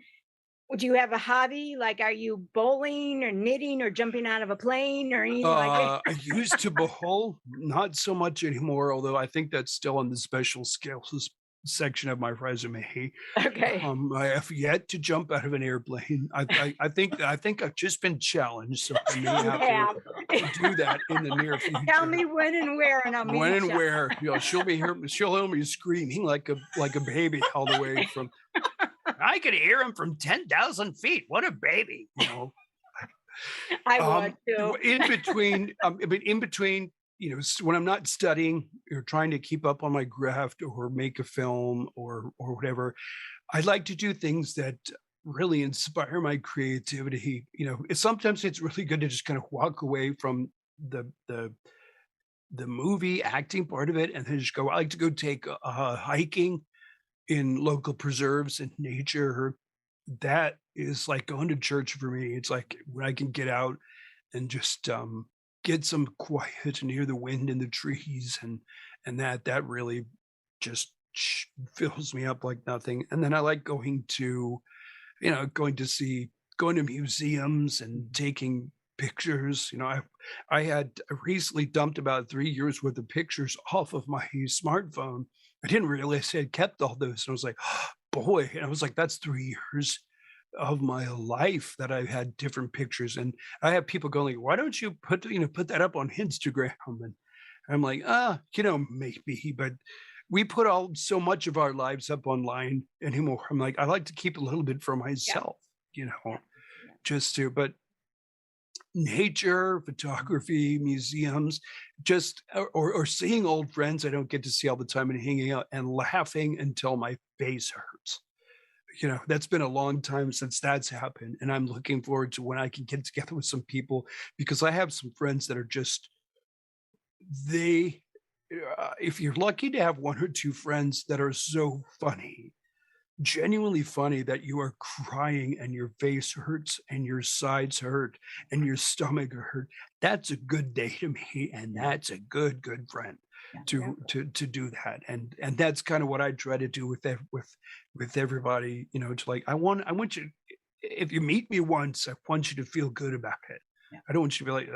do you have a hobby? Like, are you bowling or knitting or jumping out of a plane or anything like that? I used to bowl, not so much anymore, although I think that's still on the special skills section of my resume. Okay. I have yet to jump out of an airplane. I think I've just been challenged, so I may have to do that in the near future. Tell me when and where, and I'll meet when and where. She'll hear me screaming like a baby all the way from. I could hear him from 10,000 feet. What a baby, I would too. In between, when I'm not studying or trying to keep up on my craft or make a film or whatever, I like to do things that really inspire my creativity. Sometimes it's really good to just kind of walk away from the movie acting part of it and then just go. I like to go take hiking in local preserves and nature. That is like going to church for me. It's like when I can get out and just get some quiet and hear the wind in the trees, and that really just fills me up like nothing. And then I like going to, going to museums and taking pictures. I recently dumped about 3 years worth of pictures off of my smartphone. I didn't realize I had kept all those. And I was like, boy, and I was like, that's 3 years of my life that I've had different pictures. And I have people going, like, why don't you put that up on Instagram? And I'm like, maybe, but we put so much of our lives up online anymore. I'm like, I like to keep a little bit for myself, just to, but nature, photography, museums, just or seeing old friends I don't get to see all the time and hanging out and laughing until my face hurts. That's been a long time since that's happened. And I'm looking forward to when I can get together with some people, because I have some friends that are just, if you're lucky to have one or two friends that are so funny, genuinely funny, that you are crying and your face hurts and your sides hurt and your stomach hurt, that's a good day to me. And that's a good friend to do that. And that's kind of what I try to do with everybody, to like, I want you, if you meet me once, I want you to feel good about it. I don't want you to be like,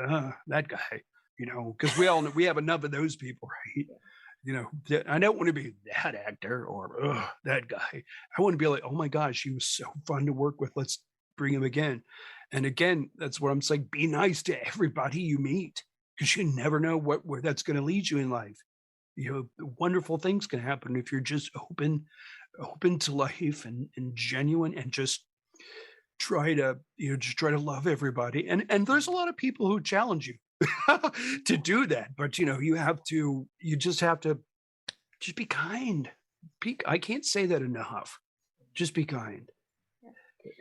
that guy, because we have enough of those people, right? I don't want to be that actor or that guy. I want to be like, oh my gosh, he was so fun to work with. Let's bring him again. And again, that's what I'm saying. Be nice to everybody you meet, because you never know where that's going to lead you in life. Wonderful things can happen if you're just open to life and genuine, and just try to love everybody. And there's a lot of people who challenge you to do that, but you just have to just be kind. I can't say that enough. Just be kind.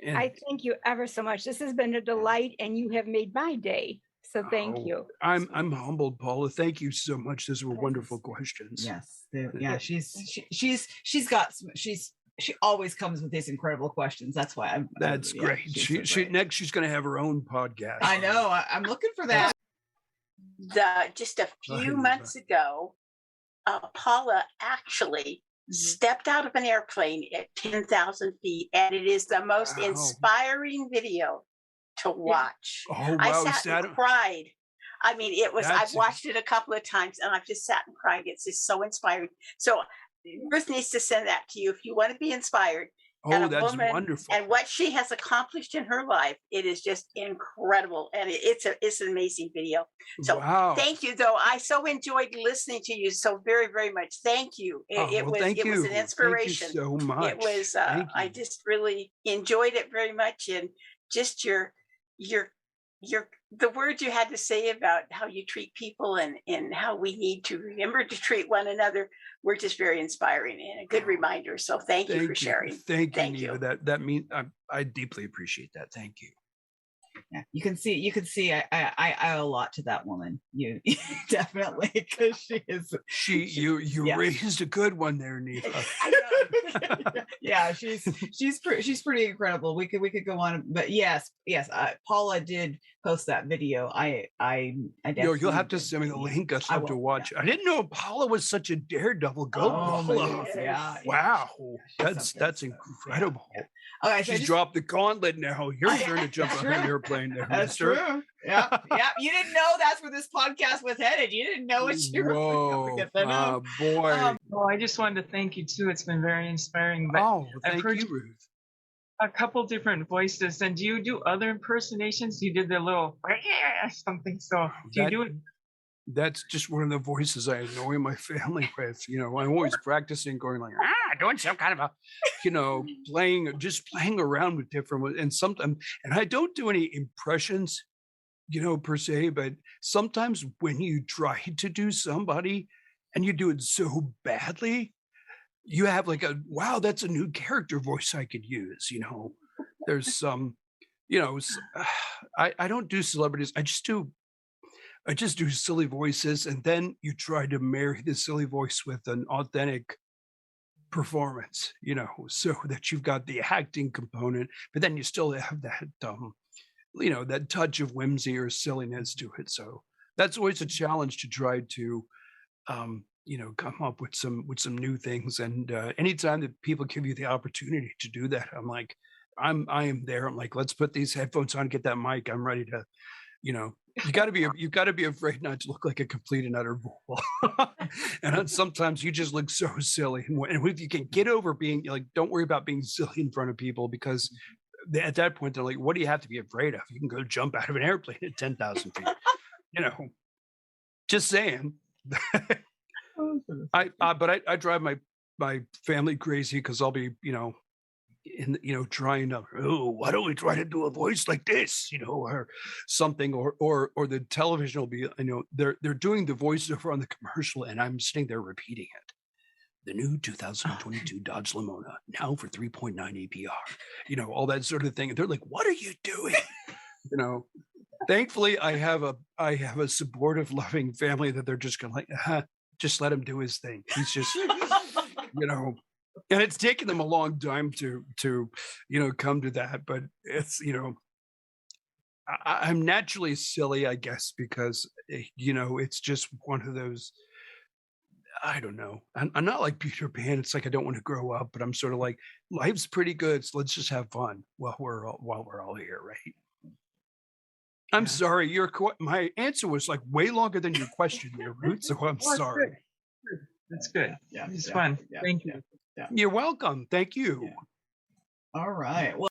And I thank you ever so much. This has been a delight, and you have made my day. So thank you. I'm humbled, Paula. Thank you so much. Those were wonderful questions. Yes. Yeah. She always comes with these incredible questions. That's why That's great. Next she's going to have her own podcast. I know. I'm looking for that. Just a few months ago, Paula actually stepped out of an airplane at 10,000 feet, and it is the most inspiring video to watch. Oh, wow. I sat and cried. I mean, I've watched it a couple of times, and I've just sat and cried. It's just so inspiring. So Ruth needs to send that to you if you want to be inspired. Oh, that's wonderful. And what she has accomplished in her life, it is just incredible. And it's an amazing video. So Thank you, though. I so enjoyed listening to you so very, very much. Thank you. It was an inspiration. Thank you so much. It was, I just really enjoyed it very much. And just the words you had to say about how you treat people and how we need to remember to treat one another were just very inspiring and a good reminder. So thank you for sharing. Thank you, Neva. That means I deeply appreciate that. Thank you. Yeah, you can see I owe a lot to that woman. You definitely, because you raised a good one there, Neva. Yeah, she's pretty incredible. We could go on, but yes, Paula did post that video. I you'll have to send me the link. I'd love to watch it. I didn't know Paula was such a daredevil. Paula. Yeah. Wow, that's incredible. Yeah. Okay, so she's dropped the gauntlet now. Your turn to jump on an airplane there, that's mister. True. Yeah. You didn't know that's where this podcast was headed. You didn't know what you were going to get that on. Boy. Well, I just wanted to thank you too. It's been very inspiring. But thank you, Ruth. A couple different voices. And do you do other impersonations? You did the little something. So do you do it? That's just one of the voices I annoy my family with. I'm always practicing, going like, doing some kind of a, playing around with different ones. And sometimes, and I don't do any impressions, per se, but sometimes when you try to do somebody and you do it so badly, you have like wow, that's a new character voice I could use. There's some, I don't do celebrities. I just do silly voices, and then you try to marry the silly voice with an authentic performance, so that you've got the acting component, but then you still have that that touch of whimsy or silliness to it. So that's always a challenge to try to, come up with some new things. And anytime that people give you the opportunity to do that, I'm like, I am there. I'm like, let's put these headphones on, get that mic. I'm ready to, you got to be afraid not to look like a complete and utter fool. And then sometimes you just look so silly. And if you can get over being like, don't worry about being silly in front of people, because at that point they're like, what do you have to be afraid of? You can go jump out of an airplane at 10,000 feet. Just saying. But I drive my family crazy because I'll be, trying to, why don't we try to do a voice like this, or something, or the television will be, they're doing the voiceover on the commercial, and I'm sitting there repeating it. The new 2022 Dodge Lamona, now for 3.9 APR, all that sort of thing. And they're like, what are you doing? Thankfully I have a supportive, loving family that they're just gonna like, just let him do his thing. He's just, and it's taken them a long time to come to that, but it's, I'm naturally silly, I guess, because it's just one of those, I don't know. I'm not like Peter Pan. It's like I don't want to grow up, but I'm sort of like, life's pretty good, so let's just have fun while we're all here, right? I'm sorry. My answer was like way longer than your question there, Ruth. So I'm sorry. That's good. Yeah, it's fun. Thank you. Yeah. You're welcome. Thank you. Yeah. All right. Well,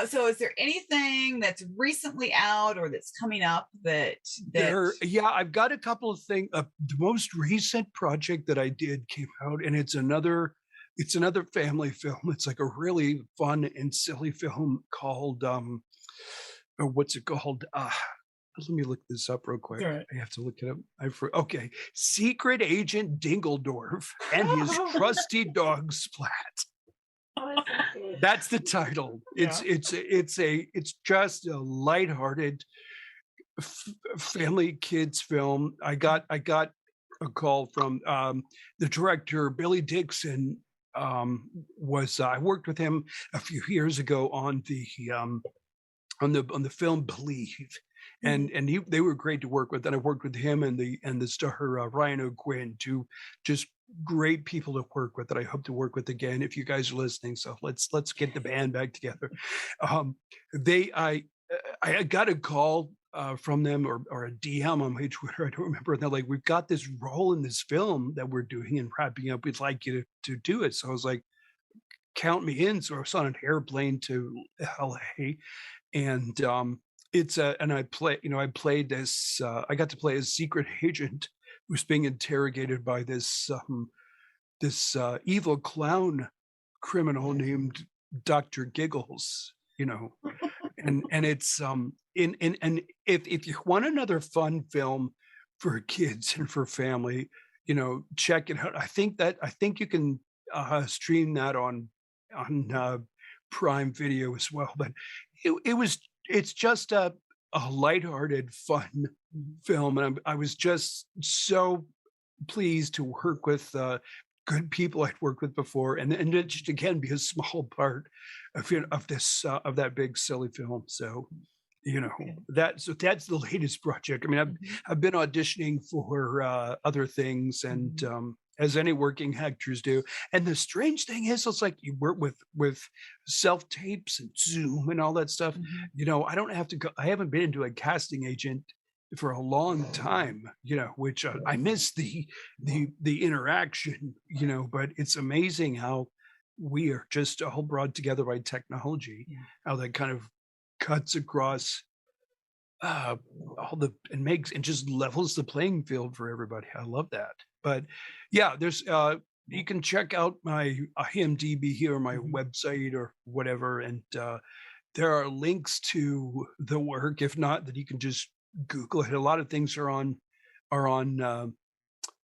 so is there anything that's recently out or that's coming up that I've got a couple of things. The most recent project that I did came out, and it's another family film. It's like a really fun and silly film called what's it called? Let me look this up real quick. Right. I have to look it up. Okay. Secret Agent Dingledorf and his trusty dog Splat. That's the title. It's just a lighthearted family kids film. I got a call from the director Billy Dixon. I worked with him a few years ago on the film Believe, and they were great to work with. And I worked with him and the star Ryan O'Quinn, two just great people to work with that I hope to work with again if you guys are listening. So let's get the band back together. I got a call from them or a DM on my Twitter, I don't remember. And they're like, we've got this role in this film that we're doing and wrapping up. We'd like you to do it. So I was like, count me in. So I was on an airplane to LA, and I played this. I got to play a secret agent who's being interrogated by this evil clown criminal named Dr. Giggles. And it's and if you want another fun film for kids and for family, check it out. I think you can stream that on Prime Video as well. But it's just a lighthearted, fun film, and I was just so pleased to work with good people I'd worked with before, and just again be a small part of that big silly film. So that's the latest project. I mean, I've been auditioning for other things, and as any working actors do. And the strange thing is, it's like you work with self tapes and Zoom and all that stuff. I don't have to go. I haven't been into a casting agent for a long time, which I miss the interaction, but it's amazing how we are just all brought together by technology, how that kind of cuts across and just levels the playing field for everybody. I love that. But yeah, there's you can check out my IMDb here, or my website or whatever, and there are links to the work. If not, then you can just Google it. A lot of things are on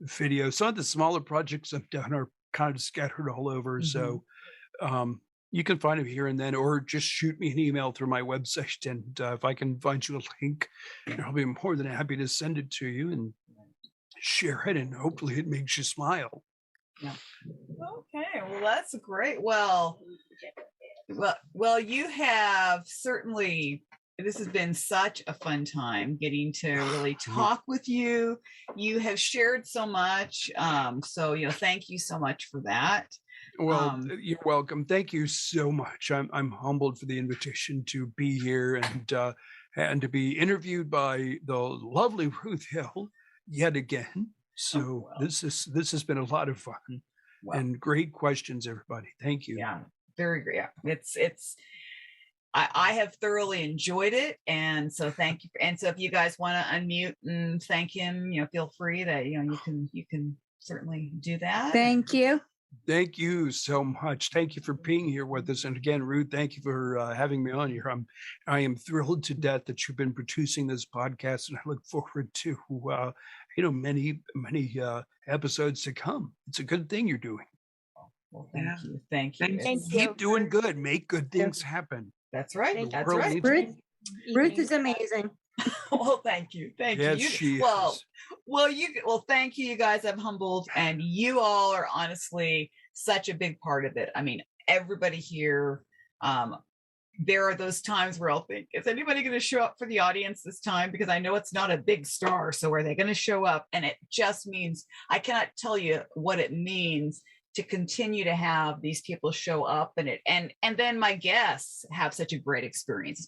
video. Some of the smaller projects I've done are kind of scattered all over. So you can find them here and then, or just shoot me an email through my website, and if I can find you a link, I'll be more than happy to send it to you and share it, and hopefully it makes you smile. Yeah. Okay, well, that's great. Well, Well, you have certainly. This has been such a fun time getting to really talk with you. You have shared so much. So, thank you so much for that. Well, you're welcome. Thank you so much. I'm humbled for the invitation to be here and to be interviewed by the lovely Ruth Hill yet again. So this has been a lot of fun and great questions, everybody. Thank you. Yeah, very great. Yeah, it's. I have thoroughly enjoyed it, and so thank you. And so, if you guys want to unmute and thank him, feel free that you can certainly do that. Thank you. Thank you so much. Thank you for being here with us. And again, Ruth, thank you for having me on here. I am thrilled to death that you've been producing this podcast, and I look forward to many episodes to come. It's a good thing you're doing. Well, thank you. Keep doing good. Make good things happen. That's right. That's right. Ruth is amazing. Well, thank you. Yes, she is. Well, thank you, you guys. I'm humbled, and you all are honestly such a big part of it. I mean, everybody here. There are those times where I'll think, is anybody going to show up for the audience this time? Because I know it's not a big star. So are they going to show up? And it just means, I cannot tell you what it means to continue to have these people show up and then my guests have such a great experience.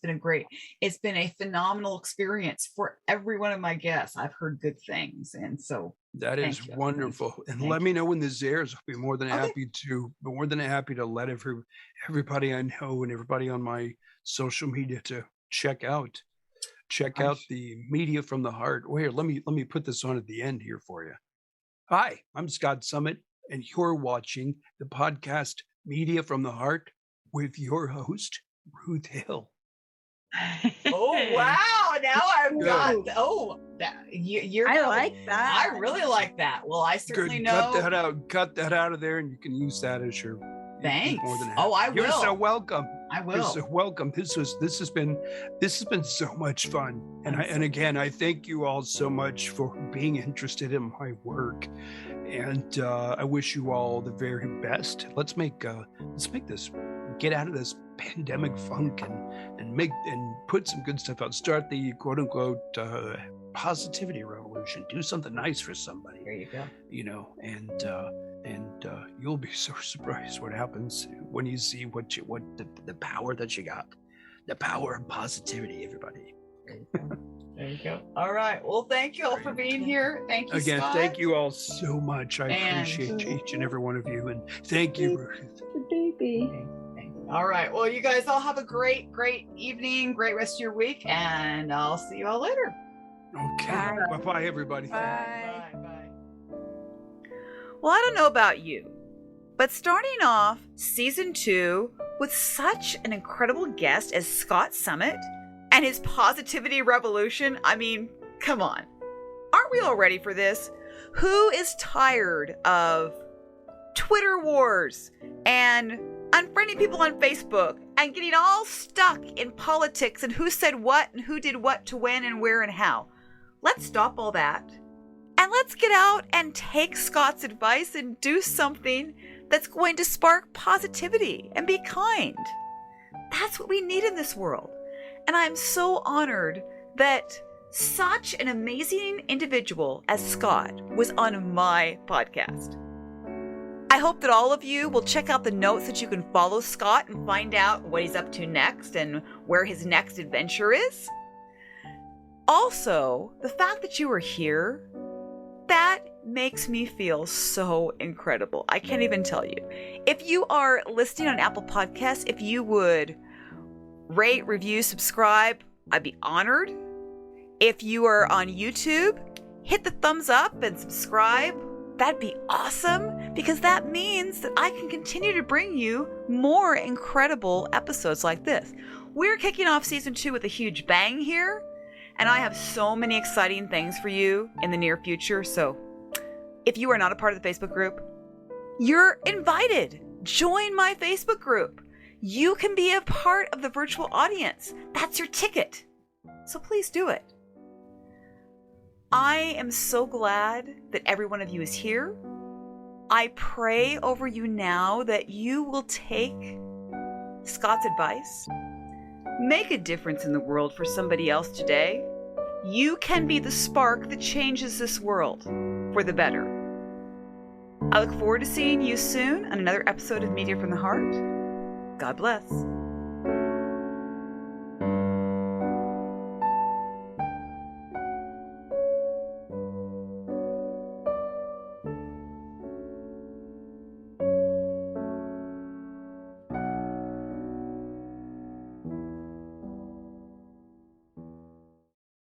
It's been a phenomenal experience for every one of my guests. I've heard good things. And so that is wonderful. And let me know when this airs. I'll be more than happy to let everybody I know and everybody on my social media to check out the Media from the Heart. Well, here, let me put this on at the end here for you. Hi, I'm Scott Summitt, and you're watching the podcast Media from the Heart with your host, Ruth Hill. Oh, wow. Now I've got, I like that. I really like that. Well, I certainly know. Cut that out of there, and you can use that as your. Thanks. I will. You're so welcome. I will. You're so welcome. This has been so much fun. And again, I thank you all so much for being interested in my work. And I wish you all the very best. Let's make this, get out of this pandemic funk and put some good stuff out. Start the quote unquote positivity revolution. Do something nice for somebody. There you go. And you'll be so surprised what happens when you see what the power that you got, the power of positivity, everybody. There you go. All right. Well, thank you all for being here. Thank you, again. Scott. Thank you all so much. I appreciate each and every one of you, and thank you, Ruth. Baby. All right. Well, you guys all have a great evening, great rest of your week, and I'll see you all later. Okay. Bye-bye, everybody. Bye. Well, I don't know about you, but starting off season 2 with such an incredible guest as Scott Summitt and his positivity revolution, I mean, come on. Aren't we all ready for this? Who is tired of Twitter wars and unfriending people on Facebook and getting all stuck in politics and who said what and who did what to when and where and how? Let's stop all that. And let's get out and take Scott's advice and do something that's going to spark positivity and be kind. That's what we need in this world. And I'm so honored that such an amazing individual as Scott was on my podcast. I hope that all of you will check out the notes that you can follow Scott and find out what he's up to next and where his next adventure is. Also, the fact that you are here, that makes me feel so incredible. I can't even tell you. If you are listening on Apple Podcasts, if you would rate, review, subscribe, I'd be honored. If you are on YouTube, hit the thumbs up and subscribe. That'd be awesome because that means that I can continue to bring you more incredible episodes like this. We're kicking off season 2 with a huge bang here. And I have so many exciting things for you in the near future. So if you are not a part of the Facebook group, you're invited. Join my Facebook group. You can be a part of the virtual audience. That's your ticket. So please do it. I am so glad that every one of you is here. I pray over you now that you will take Scott's advice: make a difference in the world for somebody else today. You can be the spark that changes this world for the better. I look forward to seeing you soon on another episode of Media from the Heart. God bless.